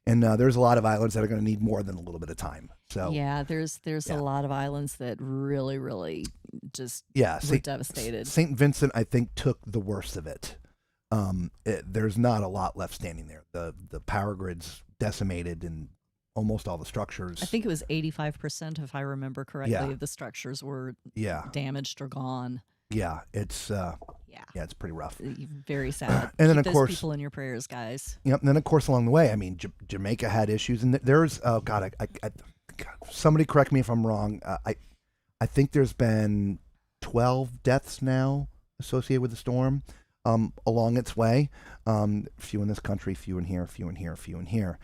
And there's a lot of islands that are going to need more than a little bit of time. So yeah, there's a lot of islands that really, really just were devastated. St. Vincent, I think, took the worst of it. There's not a lot left standing there. The power grid's decimated and almost all the structures. I think it was 85%, if I remember correctly, of the structures were damaged or gone. Yeah, it's it's pretty rough. Very sad. And then Keep of course, those people in your prayers, guys. Yep. And then of course, along the way, I mean, Jamaica had issues, and there's God, somebody correct me if I'm wrong. I think there's been 12 deaths now associated with the storm. Along its way, few in this country, few in here, few in here, few in here.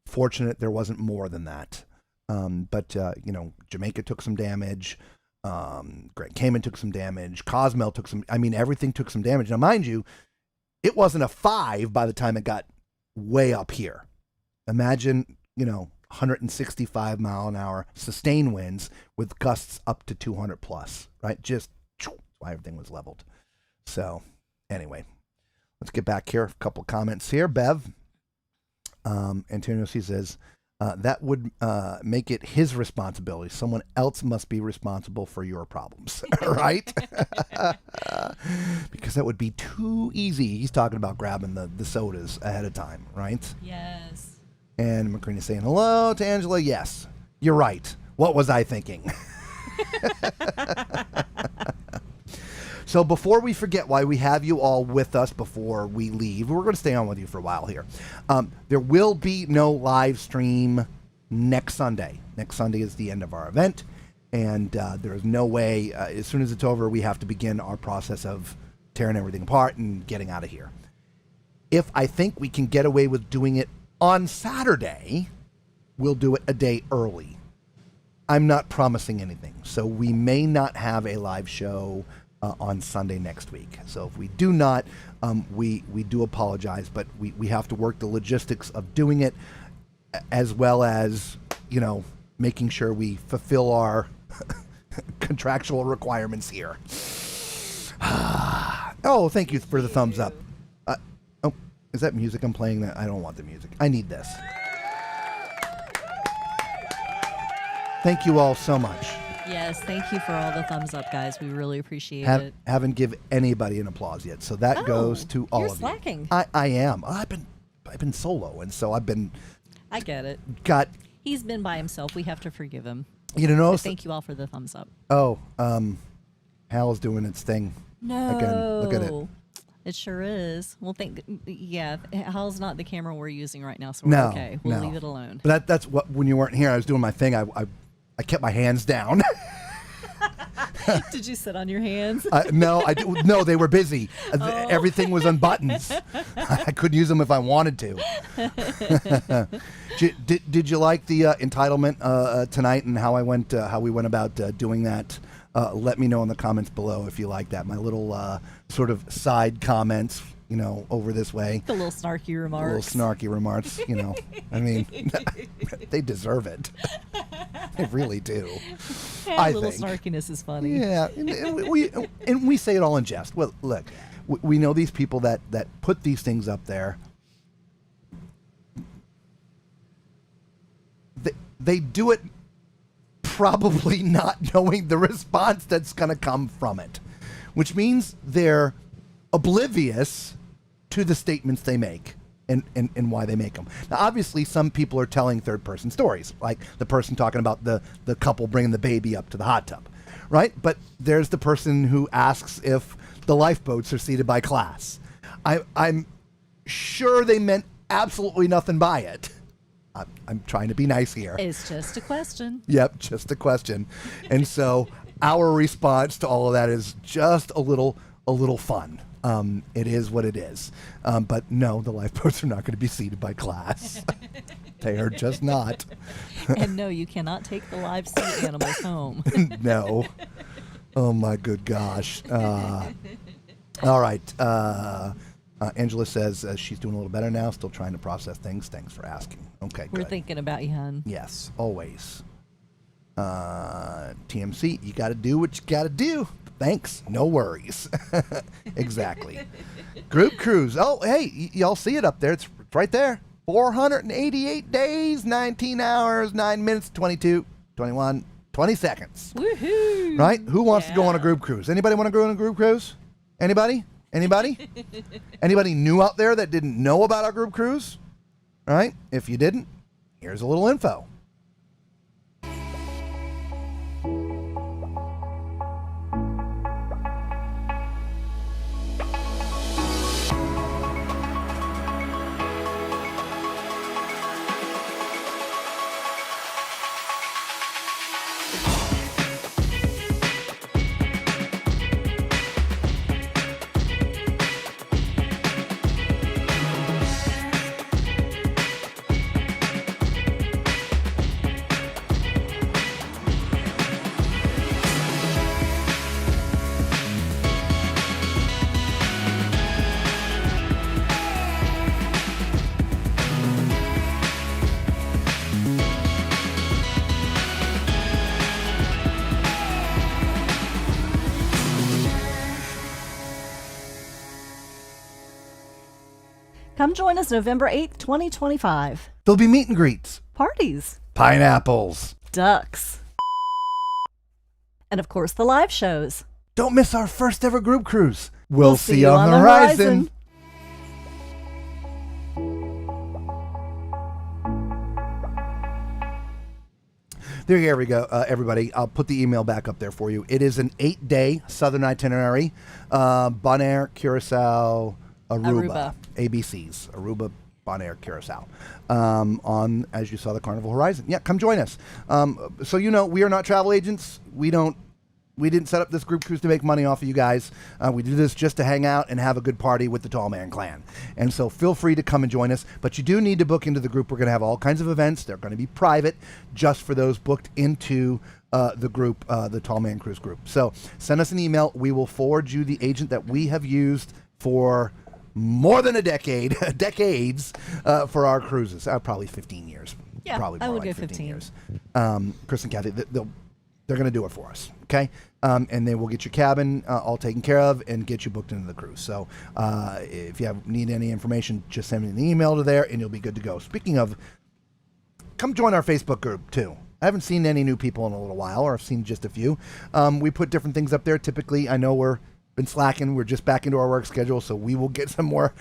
Fortunate there wasn't more than that. But Jamaica took some damage. Grand Cayman took some damage. Cozumel took some. I mean, everything took some damage. Now, mind you, it wasn't a 5 by the time it got way up here. Imagine, 165 mile an hour sustained winds with gusts up to 200 plus. Right, just why everything was leveled. So, anyway, let's get back here. A couple comments here. Bev, Antonio C. says, that would make it his responsibility. Someone else must be responsible for your problems, right? Because that would be too easy. He's talking about grabbing the sodas ahead of time, right? Yes. And Macrina saying, hello to Angela. Yes, you're right. What was I thinking? So before we forget why we have you all with us before we leave, we're going to stay on with you for a while here. There will be no live stream next Sunday. Next Sunday is the end of our event, and there is no way, as soon as it's over, we have to begin our process of tearing everything apart and getting out of here. If I think we can get away with doing it on Saturday, we'll do it a day early. I'm not promising anything, so we may not have a live show on Sunday next week. So if we do not, we do apologize, but we have to work the logistics of doing it, as well as, making sure we fulfill our contractual requirements here. Oh, thank you for the thumbs up. Is that music I'm playing? That I don't want the music. I need this. Thank you all so much. Yes, thank you for all the thumbs up, guys. We really appreciate it. Haven't given anybody an applause yet, so that goes to all of you. You're slacking. I am. I've been solo, and so I've been. I get it. He's been by himself. We have to forgive him. But thank you all for the thumbs up. Oh, Hal's doing its thing. No. Again, look at it. It sure is. Well, Hal's not the camera we're using right now, so we're okay. We'll leave it alone. But that's what, when you weren't here, I was doing my thing. I kept my hands down. Did you sit on your hands? No, no, they were busy. Everything was on buttons. I couldn't use them if I wanted to. Did you like the entitlement tonight and how we went about doing that? Let me know in the comments below if you like that. My little sort of side comments, over this way. The little snarky remarks. I mean, they deserve it. They really do. A little snarkiness is funny. Yeah, and we say it all in jest. Well, look, we know these people that put these things up there. They do it probably not knowing the response that's going to come from it, which means they're oblivious to the statements they make and why they make them. Now, obviously, some people are telling third-person stories, like the person talking about the couple bringing the baby up to the hot tub, right? But there's the person who asks if the lifeboats are seated by class. I'm sure they meant absolutely nothing by it. I'm trying to be nice here. It's just a question. Yep, just a question. And so our response to all of that is just a little fun. It is what it is. But no, the lifeboats are not going to be seated by class. They are just not. And no, you cannot take the live sea animals home. No. Oh my good gosh. All right. Angela says she's doing a little better now, still trying to process things. Thanks for asking. Okay, We're good. thinking about you, hon. Yes, always. TMC, you got to do what you got to do. Thanks, no worries. Exactly. Group cruise. Oh, hey, y'all see it up there. It's right there. 488 days, 19 hours, 9 minutes, 22, 21, 20 seconds. Woohoo! Right? Who wants to go on a group cruise? Anybody want to go on a group cruise? Anybody? Anybody? Anybody new out there that didn't know about our group cruise? All right? If you didn't, here's a little info. Come join us November 8th, 2025. There'll be meet and greets, Parties, pineapples. ducks, and of course the live shows. Don't miss our first ever group cruise. We'll see you on the horizon. There we go, everybody. I'll put the email back up there for you. It is an 8-day southern itinerary. Bonaire, Curacao, Aruba. ABCs. Aruba, Bonaire, Curacao. On, as you saw, the Carnival Horizon. Yeah, come join us. So you know, we are not travel agents. We didn't set up this group cruise to make money off of you guys. We do this just to hang out and have a good party with the Tall Man Clan. And so feel free to come and join us. But you do need to book into the group. We're going to have all kinds of events. They're going to be private just for those booked into the group, the Tall Man Cruise group. So send us an email. We will forward you the agent that we have used for more than a decade, decades for our cruises. Probably 15 years. Yeah, probably I more would like go 15 15 years. Chris and Kathy, they're going to do it for us, okay? And they will get your cabin all taken care of and get you booked into the cruise. So if you need any information, just send me an email to there and you'll be good to go. Speaking of, come join our Facebook group too. I haven't seen any new people in a little while, or I've seen just a few. We put different things up there. Typically, I know we're been slacking. We're just back into our work schedule, so we will get some more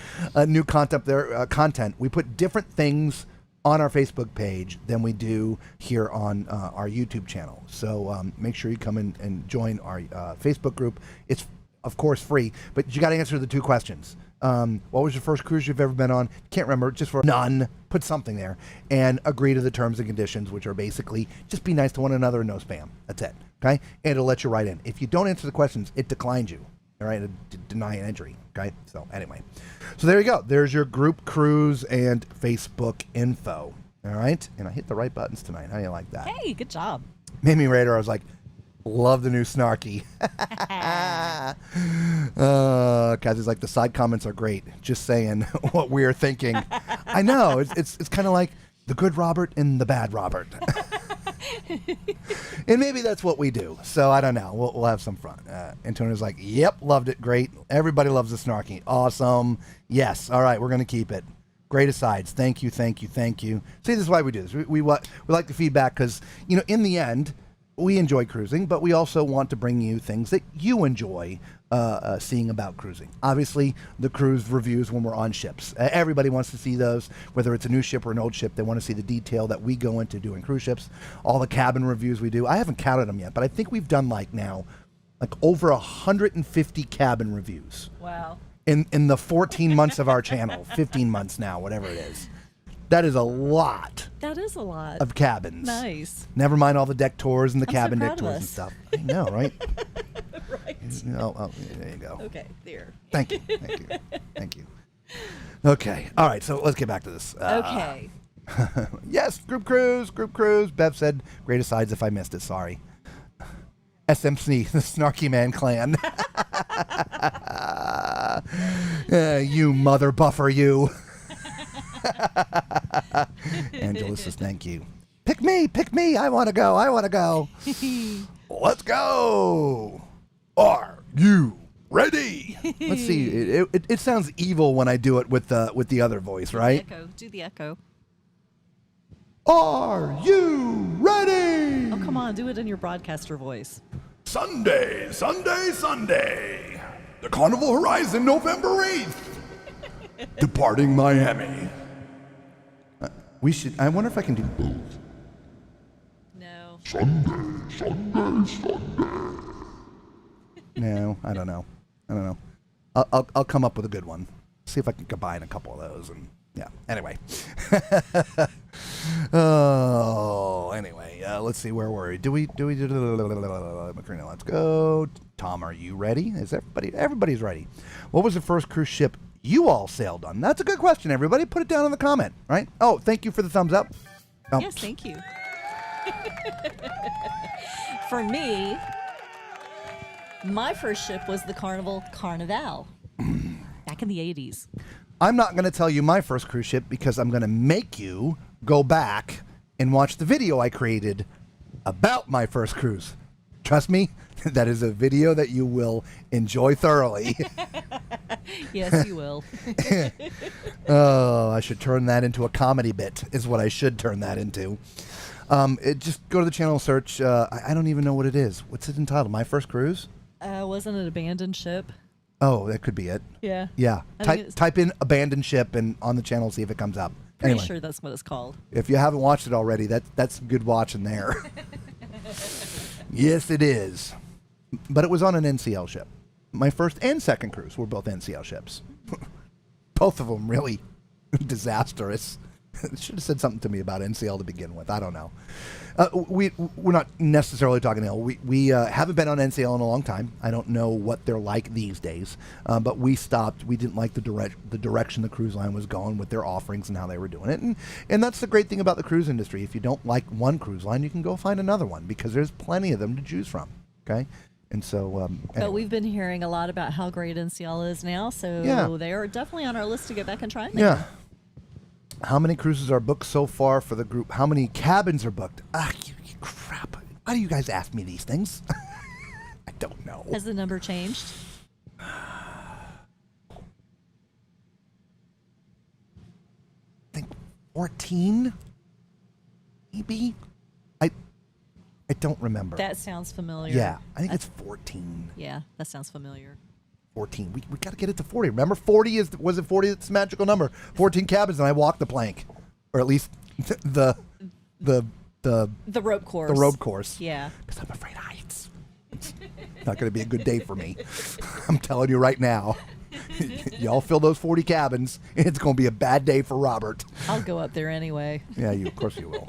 new content there. Content. We put different things on our Facebook page than we do here on our YouTube channel. So make sure you come in and join our Facebook group. It's, of course, free, but you got to answer the 2 questions. What was your first cruise you've ever been on? Can't remember. Just for none. Put something there. And agree to the terms and conditions, which are basically just be nice to one another and no spam. That's it. Okay? And it'll let you write in. If you don't answer the questions, it declines you. All right? Deny an entry. Okay? So anyway. So there you go. There's your group cruise and Facebook info. All right? And I hit the right buttons tonight. How do you like that? Hey, good job. Made me radar. I was like, love the new snarky. Kathy's like, the side comments are great. Just saying what we're thinking. I know. It's kind of like the good Robert and the bad Robert. And maybe that's what we do. So I don't know. We'll have some fun. Antonio's like, yep, loved it. Great. Everybody loves the snarky. Awesome. Yes. All right. We're going to keep it. Great asides. Thank you. Thank you. Thank you. See, this is why we do this. We like the feedback because, you know, in the end, we enjoy cruising, but we also want to bring you things that you enjoy seeing about cruising. Obviously, the cruise reviews when we're on ships. Everybody wants to see those, whether it's a new ship or an old ship. They want to see the detail that we go into doing cruise ships. All the cabin reviews we do. I haven't counted them yet, but I think we've done like over 150 cabin reviews. Wow. In the 14 months of our channel, 15 months now, whatever it is. That is a lot That is a lot. of cabins. Nice. Never mind all the deck tours and the I'm so cabin deck proud of tours and us. stuff. I know, right? Right. Oh, there you go. Okay, there. Thank you. Thank you. Okay. All right. So let's get back to this. Okay. Yes, group cruise. Bev said, great asides if I missed it. Sorry. SMC, the Snarky Man Clan. You mother buffer, you. Angela says, thank you. Pick me. I want to go. Let's go. Are you ready? Let's see. It sounds evil when I do it with the other voice, right? Do the echo. Are you ready? Oh, come on. Do it in your broadcaster voice. Sunday. The Carnival Horizon, November 8th. Departing Miami. I wonder if I can do both. No. Sunday. No, I don't know. I'll come up with a good one. See if I can combine a couple of those and yeah. Anyway. Let's see, where were we? Macrina, let's go. Tom, are you ready? Is everybody's ready? What was the first cruise ship you all sailed on? That's a good question, everybody. Put it down in the comment, right? Oh, thank you for the thumbs up. Oh. Yes, thank you. For me, my first ship was the Carnival Carnival back in the 80s. I'm not going to tell you my first cruise ship because I'm going to make you go back and watch the video I created about my first cruise. Trust me, that is a video that you will enjoy thoroughly. Yes, you will. Oh, I should turn that into a comedy bit, is what I should turn that into. Just go to the channel, search. I don't even know what it is. What's it entitled? My First Cruise? Wasn't it Abandoned Ship? Oh, that could be it. Yeah. Yeah. I think Type in abandoned ship and on the channel see if it comes up. Pretty Anyway, sure that's what it's called. if you haven't watched it already, that's some good watching there. Yes, it is. But it was on an NCL ship. My first and second cruise were both NCL ships. Both of them really disastrous. Should have said something to me about NCL to begin with. I don't know. We're not necessarily talking L. We haven't been on NCL in a long time. I don't know what they're like these days. But we stopped. We didn't like the direction the cruise line was going with their offerings and how they were doing it. And that's the great thing about the cruise industry. If you don't like one cruise line, you can go find another one because there's plenty of them to choose from. Okay. And so, But anyway. we've been hearing a lot about how great NCL is now, so Yeah. they are definitely on our list to get back and try. Yeah. How many cruises are booked so far for the group? How many cabins are booked? Crap. Why do you guys ask me these things? I don't know. Has the number changed? I think 14? Maybe? I don't remember. That sounds familiar. Yeah, I think it's 14. Yeah, that sounds familiar. 14. We got to get it to 40. Remember, 40 was it 40? It's a magical number. 14 cabins, and I walked the plank, or at least the rope course. The rope course. Yeah. Because I'm afraid of heights. It's not going to be a good day for me. I'm telling you right now. Y'all fill those 40 cabins. It's going to be a bad day for Robert. I'll go up there anyway. Yeah, of course you will.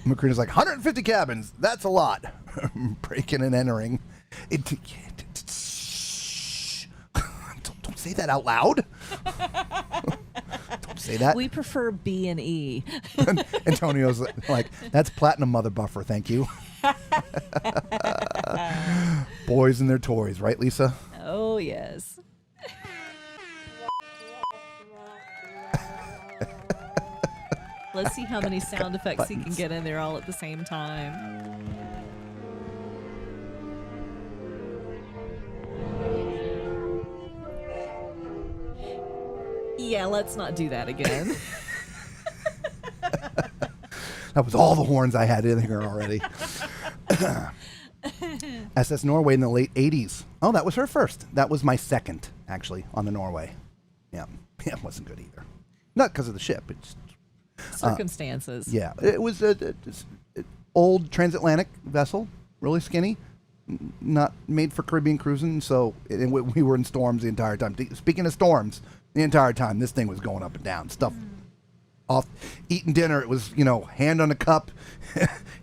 Macrina's like, 150 cabins. That's a lot. Breaking and entering. Shh. Don't say that out loud. Don't say that. We prefer B and E. Antonio's like, that's platinum mother buffer, thank you. Boys and their toys, right, Lisa? Oh, yes. Let's see how many sound effects he can get in there all at the same time. Yeah, let's not do that again. That was all the horns I had in here already. SS Norway in the late 80s. Oh, that was her first. That was my second, actually, on the Norway. Yeah, it wasn't good either. Not because of the ship. It's Circumstances. yeah, it was an old transatlantic vessel, really skinny, not made for Caribbean cruising. So we were in storms the entire time. Speaking of storms, the entire time this thing was going up and down. Stuff off eating dinner. It was, hand on the cup,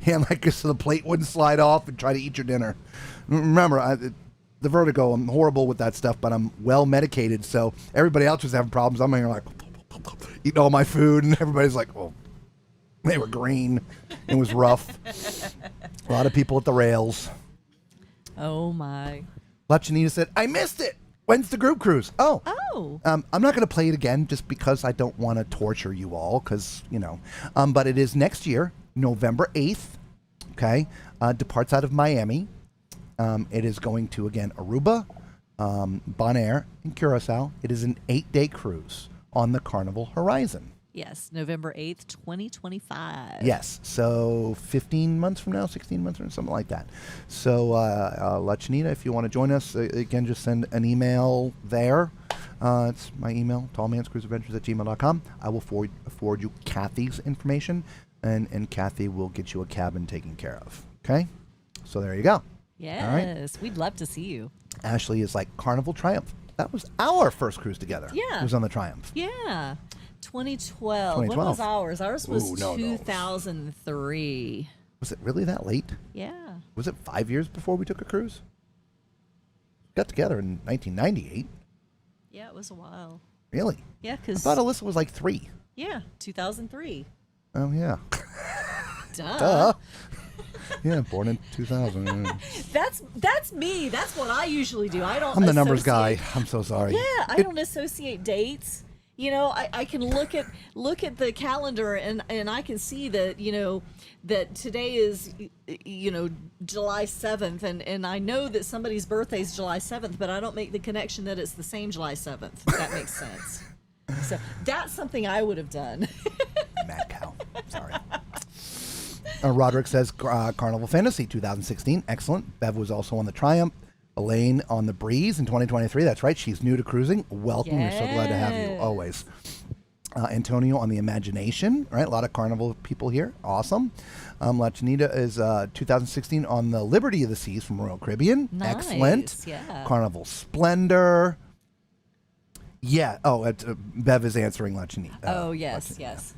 hand like this so the plate wouldn't slide off, and try to eat your dinner. Remember, the vertigo, I'm horrible with that stuff, but I'm well medicated, so everybody else was having problems. I'm here like eating all my food, and everybody's like, well, they were green. It was rough. A lot of people at the rails. Oh, my. Lachanita said, I missed it. When's the group cruise? Oh. I'm not going to play it again just because I don't want to torture you all because, but it is next year, November 8th, okay? Departs out of Miami. It is going to, again, Aruba, Bonaire, and Curacao. It is an 8-day cruise on the Carnival Horizon. Yes, November 8th, 2025. Yes, so 15 months from now, 16 months from now, something like that. So, Lachanita, if you want to join us, again, just send an email there. It's my email, tallmanscruiseadventures@gmail.com. I will forward you Kathy's information, and Kathy will get you a cabin taken care of. Okay? So there you go. Yes, right. We'd love to see you. Ashley is like Carnival Triumph. That was our first cruise together. Yeah. It was on the Triumph. Yeah. 2012. When was ours? Ours was 2003. Was it really that late? Yeah. Was it 5 years before we took a cruise? Got together in 1998. Yeah, it was a while. Really? Yeah, I because... thought Alyssa was like 3. Yeah, 2003. Oh, yeah. Duh. Yeah, born in 2000. That's me. That's what I usually do. I'm the numbers guy. I'm so sorry. Yeah, I don't associate dates. I can look at the calendar and I can see that, that today is, July 7th. And I know that somebody's birthday is July 7th, but I don't make the connection that it's the same July 7th. If that makes sense. So that's something I would have done. Mad cow. Sorry. Roderick says Carnival Fantasy 2016. Excellent. Bev was also on the Triumph. Elaine on the Breeze in 2023. That's right. She's new to cruising. Welcome. We're so glad to have you always. Antonio on the Imagination. Right. A lot of Carnival people here. Awesome. Lachanita is 2016 on the Liberty of the Seas from Royal Caribbean. Nice. Excellent. Yeah. Carnival Splendor. Yeah. Oh, Bev is answering Lachanita. Oh, yes. Lachanita. Yes.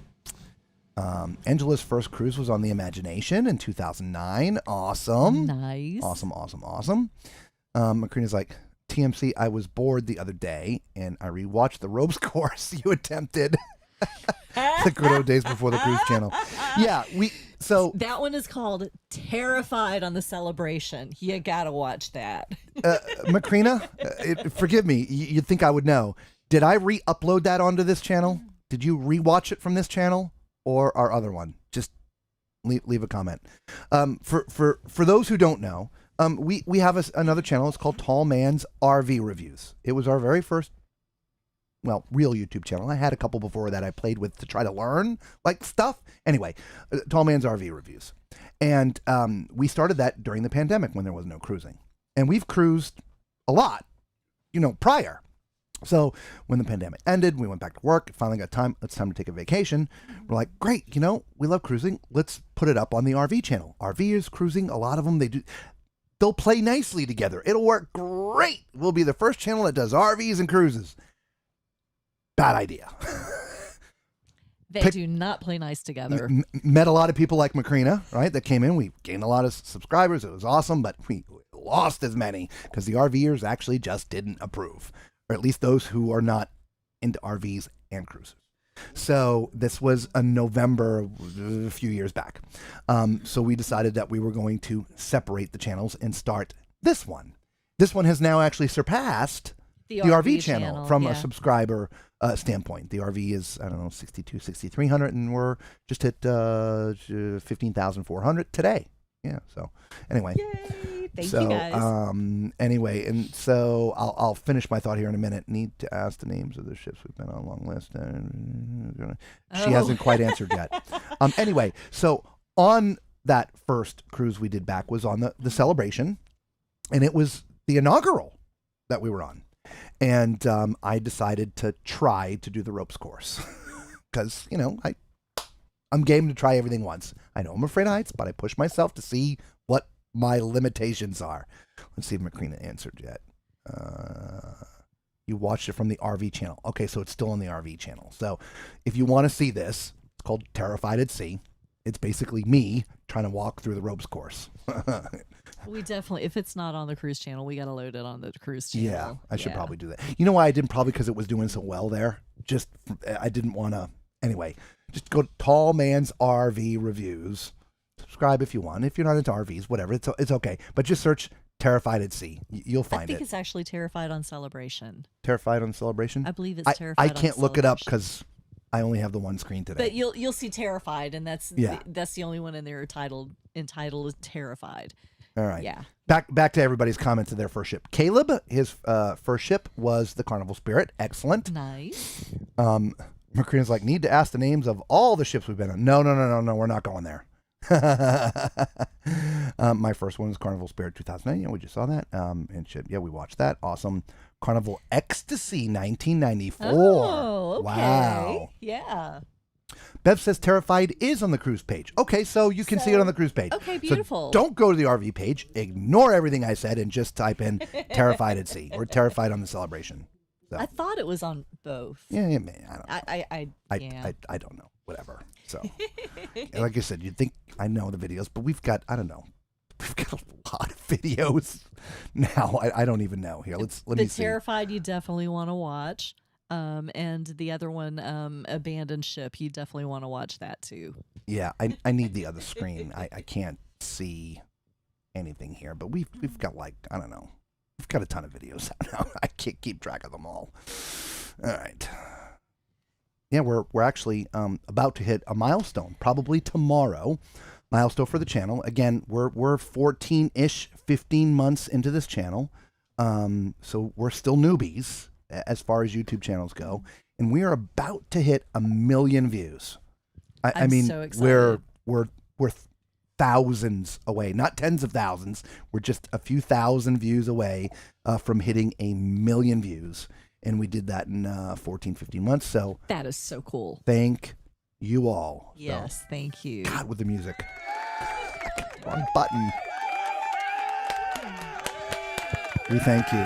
Angela's first cruise was on the Imagination in 2009. Awesome. Nice. Awesome. Macrina's like, TMC, I was bored the other day, and I rewatched the ropes course you attempted. The good old days before the cruise channel. Yeah, so that one is called Terrified on the Celebration. You gotta watch that. Macrina, forgive me, you'd think I would know. Did I re-upload that onto this channel? Did you rewatch it from this channel or our other one? Just leave a comment. For those who don't know, we have another channel. It's called Tall Man's RV Reviews. It was our very first, real YouTube channel. I had a couple before that I played with to try to learn stuff. Anyway, Tall Man's RV Reviews. And we started that during the pandemic when there was no cruising. And we've cruised a lot, prior. So when the pandemic ended, we went back to work. Finally got time. It's time to take a vacation. We're like, great, we love cruising. Let's put it up on the RV channel. RVers cruising, a lot of them, they'll play nicely together. It'll work great. We'll be the first channel that does RVs and cruises. Bad idea. They do not play nice together. Met a lot of people like Macrina, right, that came in. We gained a lot of subscribers. It was awesome, but we lost as many because the RVers actually just didn't approve, or at least those who are not into RVs and cruises. So this was in November, a few years back. So we decided that we were going to separate the channels and start this one. This one has now actually surpassed the RV channel from a subscriber standpoint. The RV is, 6,300, and we're just at 15,400 today. Yeah. So anyway. Yay! Thank you guys. Anyway, and so I'll finish my thought here in a minute. Need to ask the names of the ships we've been on a long list. She hasn't quite answered yet. Anyway, so on that first cruise we did back was on the Celebration, and it was the inaugural that we were on. And I decided to try to do the ropes course because, I'm game to try everything once. I know I'm afraid of heights, but I push myself to see what my limitations are. Let's see if Macrina answered yet. You watched it from the RV channel. Okay, so it's still on the RV channel. So if you want to see this, It's called Terrified at Sea. It's basically me trying to walk through the ropes course. We definitely, if it's not on the cruise channel, we got to load it on the cruise channel. Yeah, I should probably do that. You know why I didn't? Probably because it was doing so well there. Just, I didn't want to. Anyway, just go to Tall Man's RV Reviews. Subscribe if you want. If you're not into RVs, whatever, it's okay. But just search Terrified at Sea. You'll find it. I think it's actually Terrified on Celebration. Terrified on Celebration? I believe it's Terrified I on can't look it up Celebration. because I only have the one screen today. But you'll see Terrified, and that's Yeah. that's the only one in there entitled Terrified. All right. Yeah. Back to everybody's comment to their first ship. Caleb, his first ship was the Carnival Spirit. Excellent. Nice. Macrina's like, need to ask the names of all the ships we've been on. No, we're not going there. My first one was Carnival Spirit 2009. Yeah, we just saw that. And ship. Yeah, we watched that. Awesome. Carnival Ecstasy 1994. Oh, okay. Wow. Yeah. Bev says Terrified is on the cruise page. Okay, so you can see it on the cruise page. Okay, So beautiful. don't go to the RV page. Ignore everything I said and just type in Terrified at Sea or Terrified on the Celebration. So, I thought it was on both. yeah, man, I don't know. Yeah. I don't know. Whatever. So, like I said, you'd think I know the videos, but we've got, I don't know. We've got a lot of videos now. I don't even know. Here, let me see. The Terrified you definitely want to watch. And the other one, Abandoned Ship, you definitely want to watch that too. Yeah, I need the other screen. I can't see anything here, but we've got like, I don't know. We've got a ton of videos out now. I can't keep track of them all. All right. Yeah, we're actually about to hit a milestone, probably tomorrow. Milestone for the channel. Again, we're 14-ish, 15 months into this channel. So we're still newbies as far as YouTube channels go. And we are about to hit 1 million views. I mean, so excited. we're thousands away, not tens of thousands. We're just a few thousand views away from hitting 1 million views. And we did that in 14, 15 months. So That is so cool. thank you all. Yes, So, thank you. God, with the music. Wrong button. We thank you.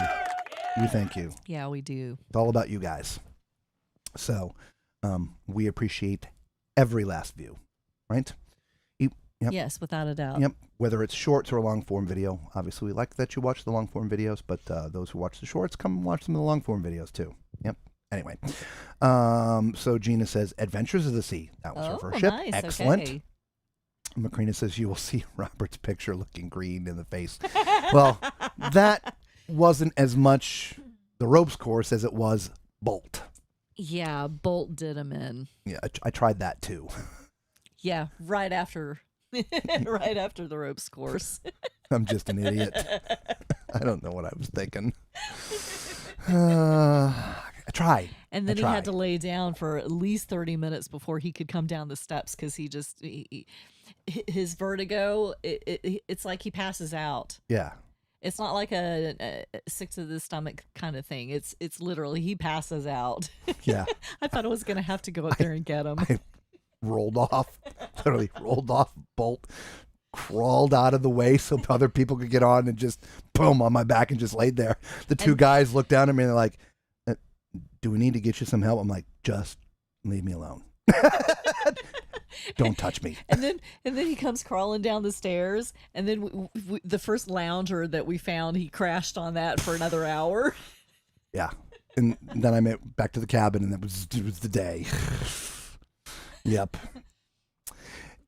We thank you. Yeah, we do. It's all about you guys. So we appreciate every last view, right? Yep. Yes, without a doubt. Yep. Whether it's shorts or a long form video. Obviously, we like that you watch the long form videos, but those who watch the shorts, come watch some of the long form videos too. Yep. Anyway, so Gina says Adventures of the Sea. That was her first ship. Nice. Excellent. Okay. Macrina says you will see Robert's picture looking green in the face. Well, that wasn't as much the ropes course as it was Bolt. Yeah, Bolt did him in. Yeah, I tried that too. Yeah, right after right after the ropes course. I'm just an idiot. I don't know what I was thinking. I tried. And then I he had tried. to lay down for at least 30 minutes before he could come down the steps because his vertigo, it's like he passes out. Yeah. It's not like a sick to the stomach kind of thing. It's literally he passes out. Yeah. I thought I was going to have to go up there and get him. I rolled off, literally rolled off Bolt, crawled out of the way so other people could get on and just boom on my back and just laid there. The two guys looked down at me and they're like, do we need to get you some help? I'm like, just leave me alone. Don't touch me. And then he comes crawling down the stairs, and then the first lounger that we found, he crashed on that for another hour. Yeah. And then I went back to the cabin and it was the day. Yep.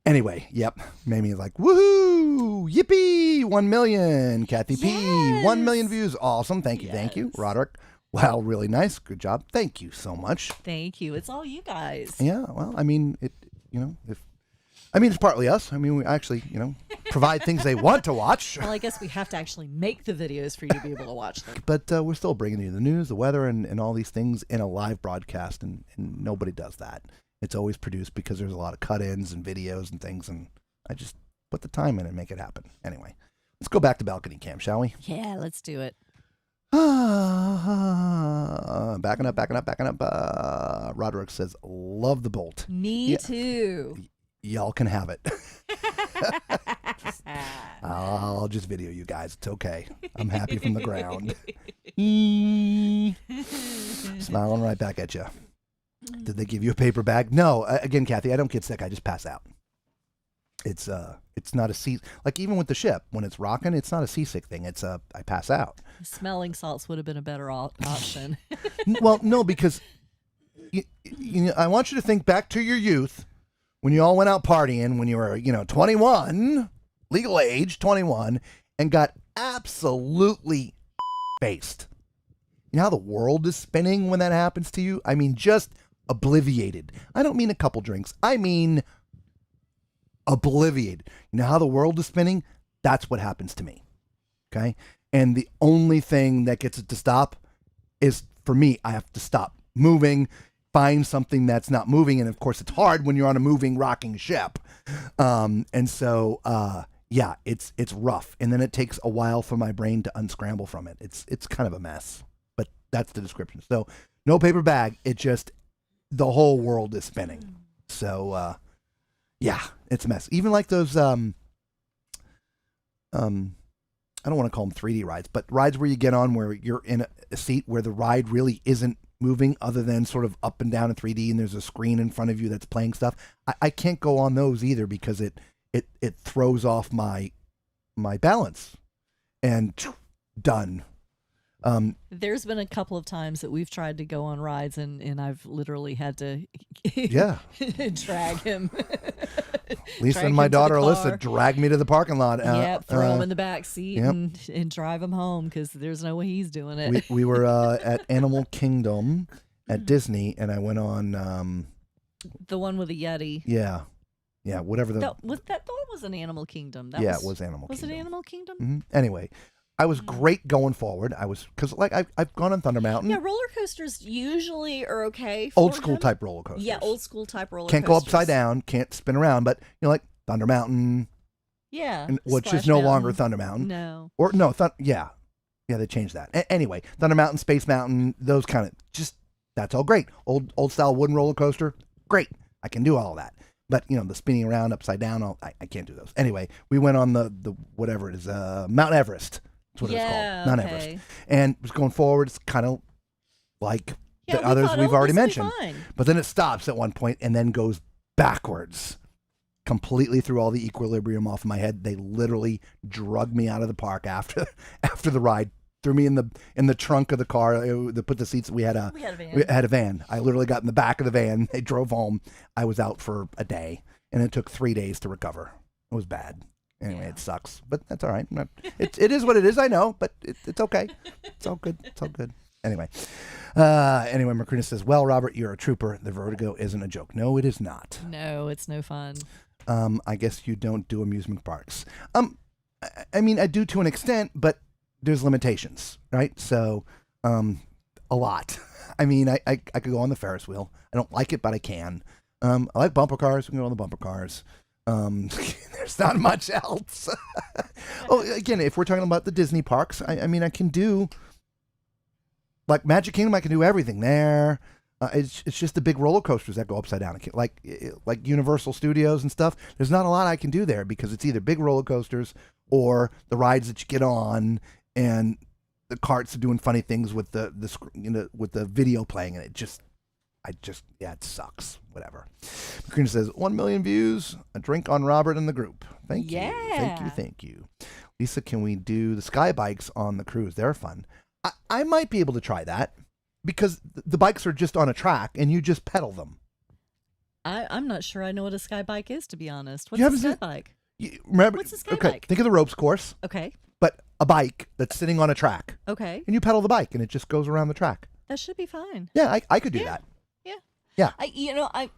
Anyway, yep. Mamie is like, woohoo! Yippee! 1 million. Kathy P. 1 million views. Awesome. Thank you. Thank you. Yes. Roderick. Wow, really nice. Good job. Thank you so much. Thank you. It's all you guys. Yeah, well, I mean, it's partly us. I mean, we actually, provide things they want to watch. Well, I guess we have to actually make the videos for you to be able to watch them. But we're still bringing you the news, the weather, and all these things in a live broadcast, and nobody does that. It's always produced because there's a lot of cut-ins and videos and things, and I just put the time in and make it happen. Anyway, let's go back to balcony cam, shall we? Yeah, let's do it. Backing up. Roderick says, love the Bolt. Me too. Y'all can have it. I'll just video you guys. It's okay. I'm happy from the ground. Smiling right back at you. Did they give you a paper bag? No. Again, Kathy, I don't get sick. I just pass out. It's not a sea, like even with the ship when it's rocking, it's not a seasick thing. It's I pass out. Smelling salts would have been a better option. Well, no, because I want you to think back to your youth when you all went out partying when you were 21, legal age 21, and got absolutely based. You know how the world is spinning when that happens to you? I mean, just obliviated. I don't mean a couple drinks. I mean obliviated. You know how the world is spinning? That's what happens to me. Okay? And the only thing that gets it to stop is, for me, I have to stop moving, find something that's not moving. And of course, it's hard when you're on a moving, rocking ship. And so, yeah, it's rough. And then it takes a while for my brain to unscramble from it. It's kind of a mess, but that's the description. So no paper bag. It just, the whole world is spinning. So, yeah, it's a mess. Even like those, I don't want to call them 3D rides, but rides where you get on where you're in a seat where the ride really isn't moving other than sort of up and down in 3D and there's a screen in front of you that's playing stuff. I can't go on those either because it throws off my balance and done. There's been a couple of times that we've tried to go on rides and I've literally had to drag him. Lisa and my daughter Alyssa dragged me to the parking lot. Throw him in the back seat and drive him home because there's no way he's doing it. We were at Animal Kingdom at Disney, and I went on the one with the Yeti. Yeah, whatever the that one was an Animal Kingdom. It was Animal Kingdom. Was it Animal Kingdom? Mm-hmm. Anyway, I was great going forward. I was, because like I've gone on Thunder Mountain. Yeah, roller coasters usually are okay. Old school type roller coasters. Yeah, old school type roller can't coasters. Can't go upside down, can't spin around, but like Thunder Mountain. Yeah. Which is no longer Thunder Mountain. No. Or no, yeah, they changed that. Anyway, Thunder Mountain, Space Mountain, those kind of, just, that's all great. Old style wooden roller coaster, great. I can do all that. But, the spinning around upside down, I can't do those. Anyway, we went on the whatever it is, Mount Everest. That's what it's called. Mount Everest. And it was going forward. It's kind of like the others we've already mentioned. But then it stops at one point and then goes backwards completely through all the equilibrium off my head. They literally drug me out of the park after the ride. Threw me in the trunk of the car. They put the seats. We had a van. I literally got in the back of the van. They drove home. I was out for a day, and it took 3 days to recover. It was bad. Anyway, It sucks, but that's all right. It is what it is. I know, but it's okay. It's all good. It's all good. Anyway, Macrina says, "Well, Robert, you're a trooper. The vertigo isn't a joke. No, it is not. No, it's no fun. I guess you don't do amusement parks. I mean, I do to an extent, but there's limitations, right? So, a lot. I mean, I could go on the Ferris wheel. I don't like it, but I can. I like bumper cars. We can go on the bumper cars. There's not much else. Oh, again, if we're talking about the Disney parks, I mean, I can do, like Magic Kingdom, I can do everything there. It's just the big roller coasters that go upside down. Like Universal Studios and stuff. There's not a lot I can do there because it's either big roller coasters or the rides that you get on and the carts are doing funny things with with the video playing, and it sucks. Whatever. Macrina says 1 million views, a drink on Robert and the group. Thank you. Thank you. Lisa, can we do the sky bikes on the cruise? They're fun. I might be able to try that because the bikes are just on a track and you just pedal them. I'm not sure I know what a sky bike is, to be honest. What's a sky bike? Remember? What's a sky bike? Think of the ropes course. Okay. But a bike that's sitting on a track. Okay. And you pedal the bike and it just goes around the track. That should be fine. Yeah, I could do that. Yeah.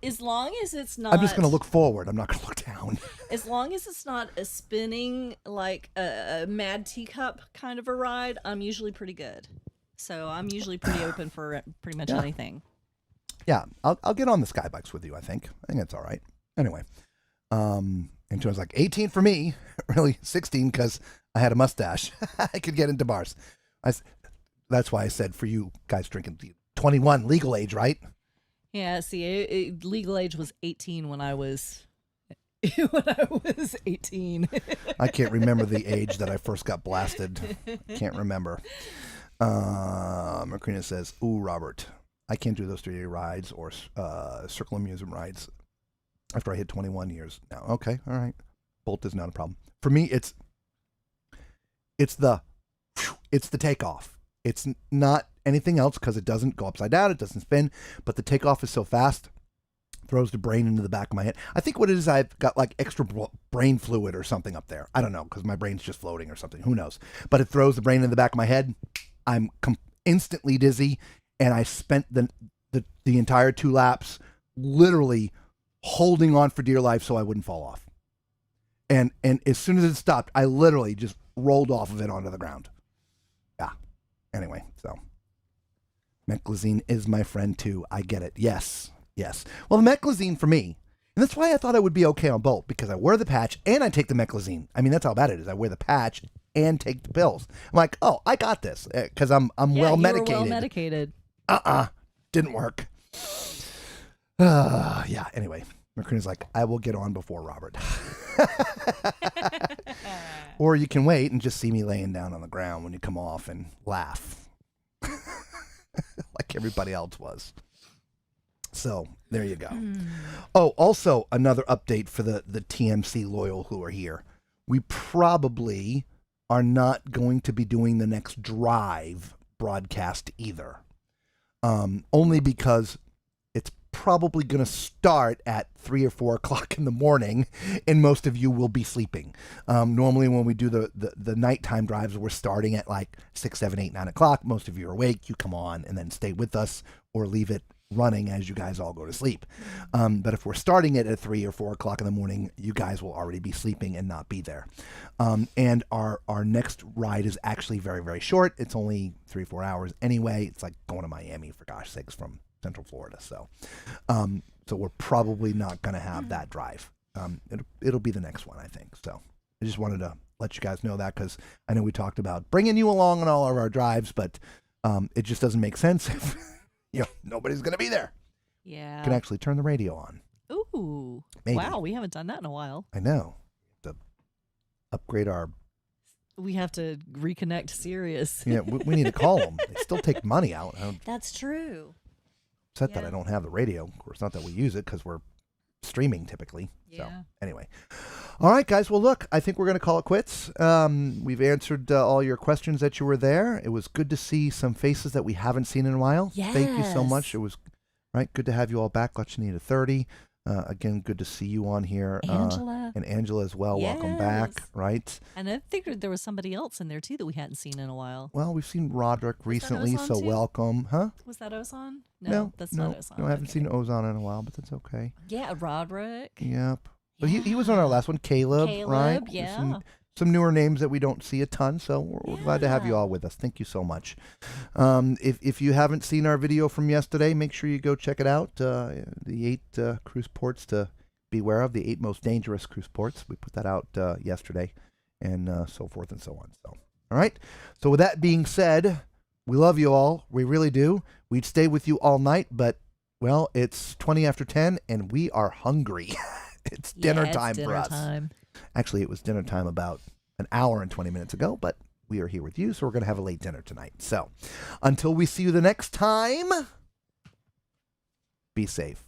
As long as it's not. I'm just going to look forward. I'm not going to look down. As long as it's not a spinning, like a mad teacup kind of a ride, I'm usually pretty good. So I'm usually pretty open for pretty much anything. Yeah, I'll get on the sky bikes with you, I think. I think that's all right. Anyway, and it was like 18 for me, really 16 because I had a mustache. I could get into bars. That's why I said for you guys drinking 21 legal age, right? Yeah, see, legal age was 18 when I was 18. I can't remember the age that I first got blasted. Can't remember. Macrina says, "Ooh, Robert, I can't do those 3-day rides or Circle Amusement rides after I hit 21 years now. Okay, all right. Bolt is not a problem. For me, it's the takeoff. It's not anything else because it doesn't go upside down. It doesn't spin. But the takeoff is so fast, throws the brain into the back of my head. I think what it is, I've got like extra brain fluid or something up there. I don't know because my brain's just floating or something. Who knows? But it throws the brain in the back of my head. I'm instantly dizzy, and I spent the entire 2 laps literally holding on for dear life so I wouldn't fall off. And as soon as it stopped, I literally just rolled off of it onto the ground. Yeah. Anyway, so Meclizine is my friend too. I get it. Yes. Well, the Meclizine for me, and that's why I thought I would be okay on Bolt, because I wear the patch and I take the Meclizine. I mean, that's how bad it is. I wear the patch and take the pills. I'm like, oh, I got this because I'm well medicated. Well medicated. Didn't work. Yeah. Anyway, Mercury's like, I will get on before Robert. Or you can wait and just see me laying down on the ground when you come off and laugh. Like everybody else was. So there you go. Oh, also another update for the TMC loyal who are here. We probably are not going to be doing the next drive broadcast either. Only because it's probably going to start at 3 or 4 o'clock in the morning, and most of you will be sleeping. Normally when we do the nighttime drives, we're starting at like 6, 7, 8, 9 o'clock. Most of you are awake. You come on and then stay with us or leave it running as you guys all go to sleep. But if we're starting it at 3 or 4 o'clock in the morning, you guys will already be sleeping and not be there. And our next ride is actually very, very short. It's only 3 or 4 hours anyway. It's like going to Miami, for gosh sakes, from Central Florida. So we're probably not going to have that drive. It'll be the next one, I think. So I just wanted to let you guys know that, because I know we talked about bringing you along on all of our drives, but it just doesn't make sense if nobody's going to be there. Yeah. You can actually turn the radio on. Ooh. Maybe. Wow, we haven't done that in a while. I know. To upgrade our... We have to reconnect Sirius. Yeah, we need to call them. They still take money out. That's true. Upset that I don't have the radio. Of course, not that we use it because we're streaming typically. Yeah. So anyway. All right, guys. Well, look, I think we're going to call it quits. We've answered all your questions that you were there. It was good to see some faces that we haven't seen in a while. Yes. Thank you so much. It was good to have you all back. Lectionita 30. Again, good to see you on here. Angela. And Angela as well. Yes. Welcome back. Right. And I figured there was somebody else in there too that we hadn't seen in a while. Well, we've seen Roderick recently, Ozon so too? welcome. Huh? Was that Ozon? No, that's not Ozon. No, I haven't Okay. seen Ozon in a while, but that's okay. Yeah, Roderick. Yep. But he was on our last one. Caleb, right? Yeah. Some newer names that we don't see a ton, so we're glad to have you all with us. Thank you so much. If you haven't seen our video from yesterday, make sure you go check it out. The 8 cruise ports to beware of, the 8 most dangerous cruise ports. We put that out yesterday, and so forth and so on. So, all right. So with that being said, we love you all. We really do. We'd stay with you all night, but, well, it's 20 after 10, and we are hungry. It's dinner time for us. Time. Actually, it was dinner time about an hour and 20 minutes ago, but we are here with you, so we're going to have a late dinner tonight. So until we see you the next time, be safe.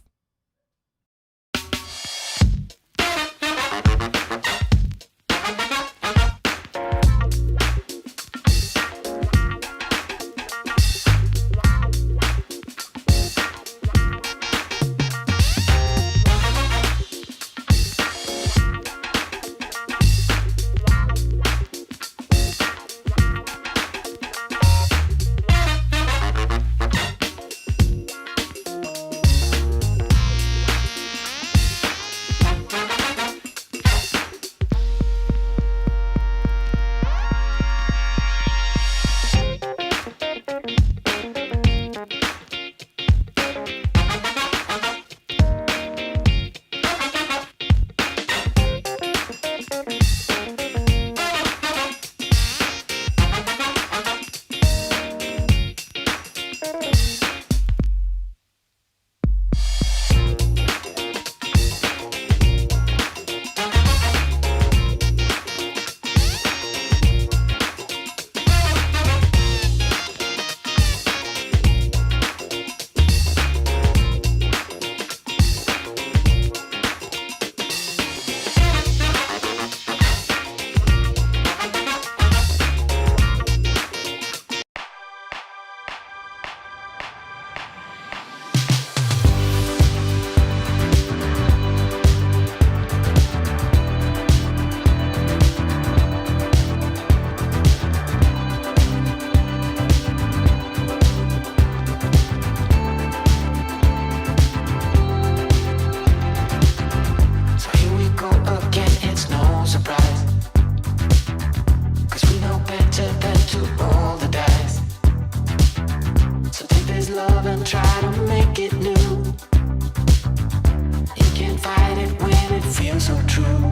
feels so true.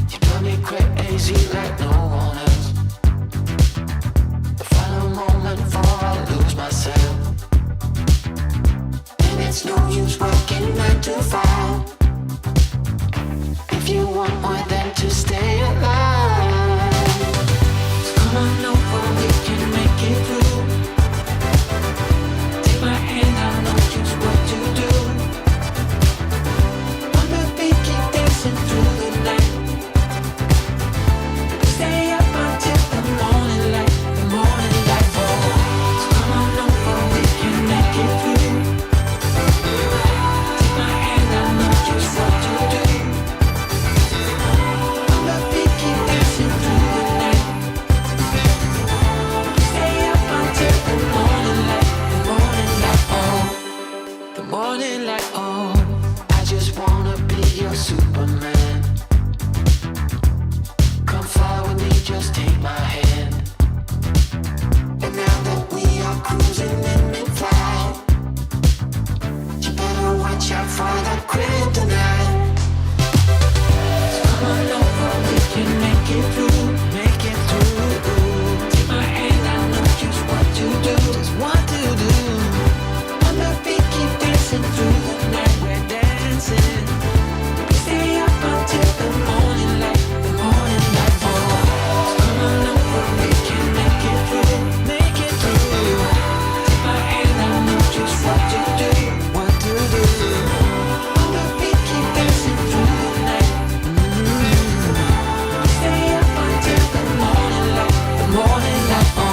You drive me crazy like no one else. The final moment before I lose myself. And it's no use working 9 to 5 if you want more than to stay alive. So come on over, we can make it through. Take my hand, I know just what to do. On the beat, keep dancing through the night. We stay up until the morning light, the morning light. Oh, so come on over, we can make it through. Take my hand, I know just what to do. On the beat, keep dancing through the night. We stay up until the morning light, the morning light. Oh, the morning light. Oh, I just wanna be your Superman. Come fly with me, just take my hand. And now that we are cruising in mid-flight, you better watch out for the kryptonite. So come on over, we can make it through, make it through. Take my hand, I know just what to do, just what to do. On the beat, keep dancing through the night, we're dancing. We stay up until the morning light, the morning light. Oh, so come on over, we can make it through, make it through. Take my hand, I know just what to do, what to do. On the beat, keep dancing through the night. We stay up until the morning light, the morning light. Oh.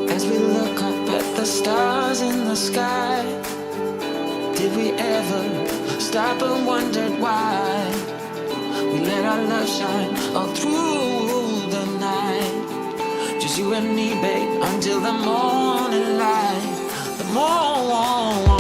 As we look up at the stars in the sky, did we ever stop and wondered why we let our love shine all through the night? Just you and me, babe, until the morning light, the morning.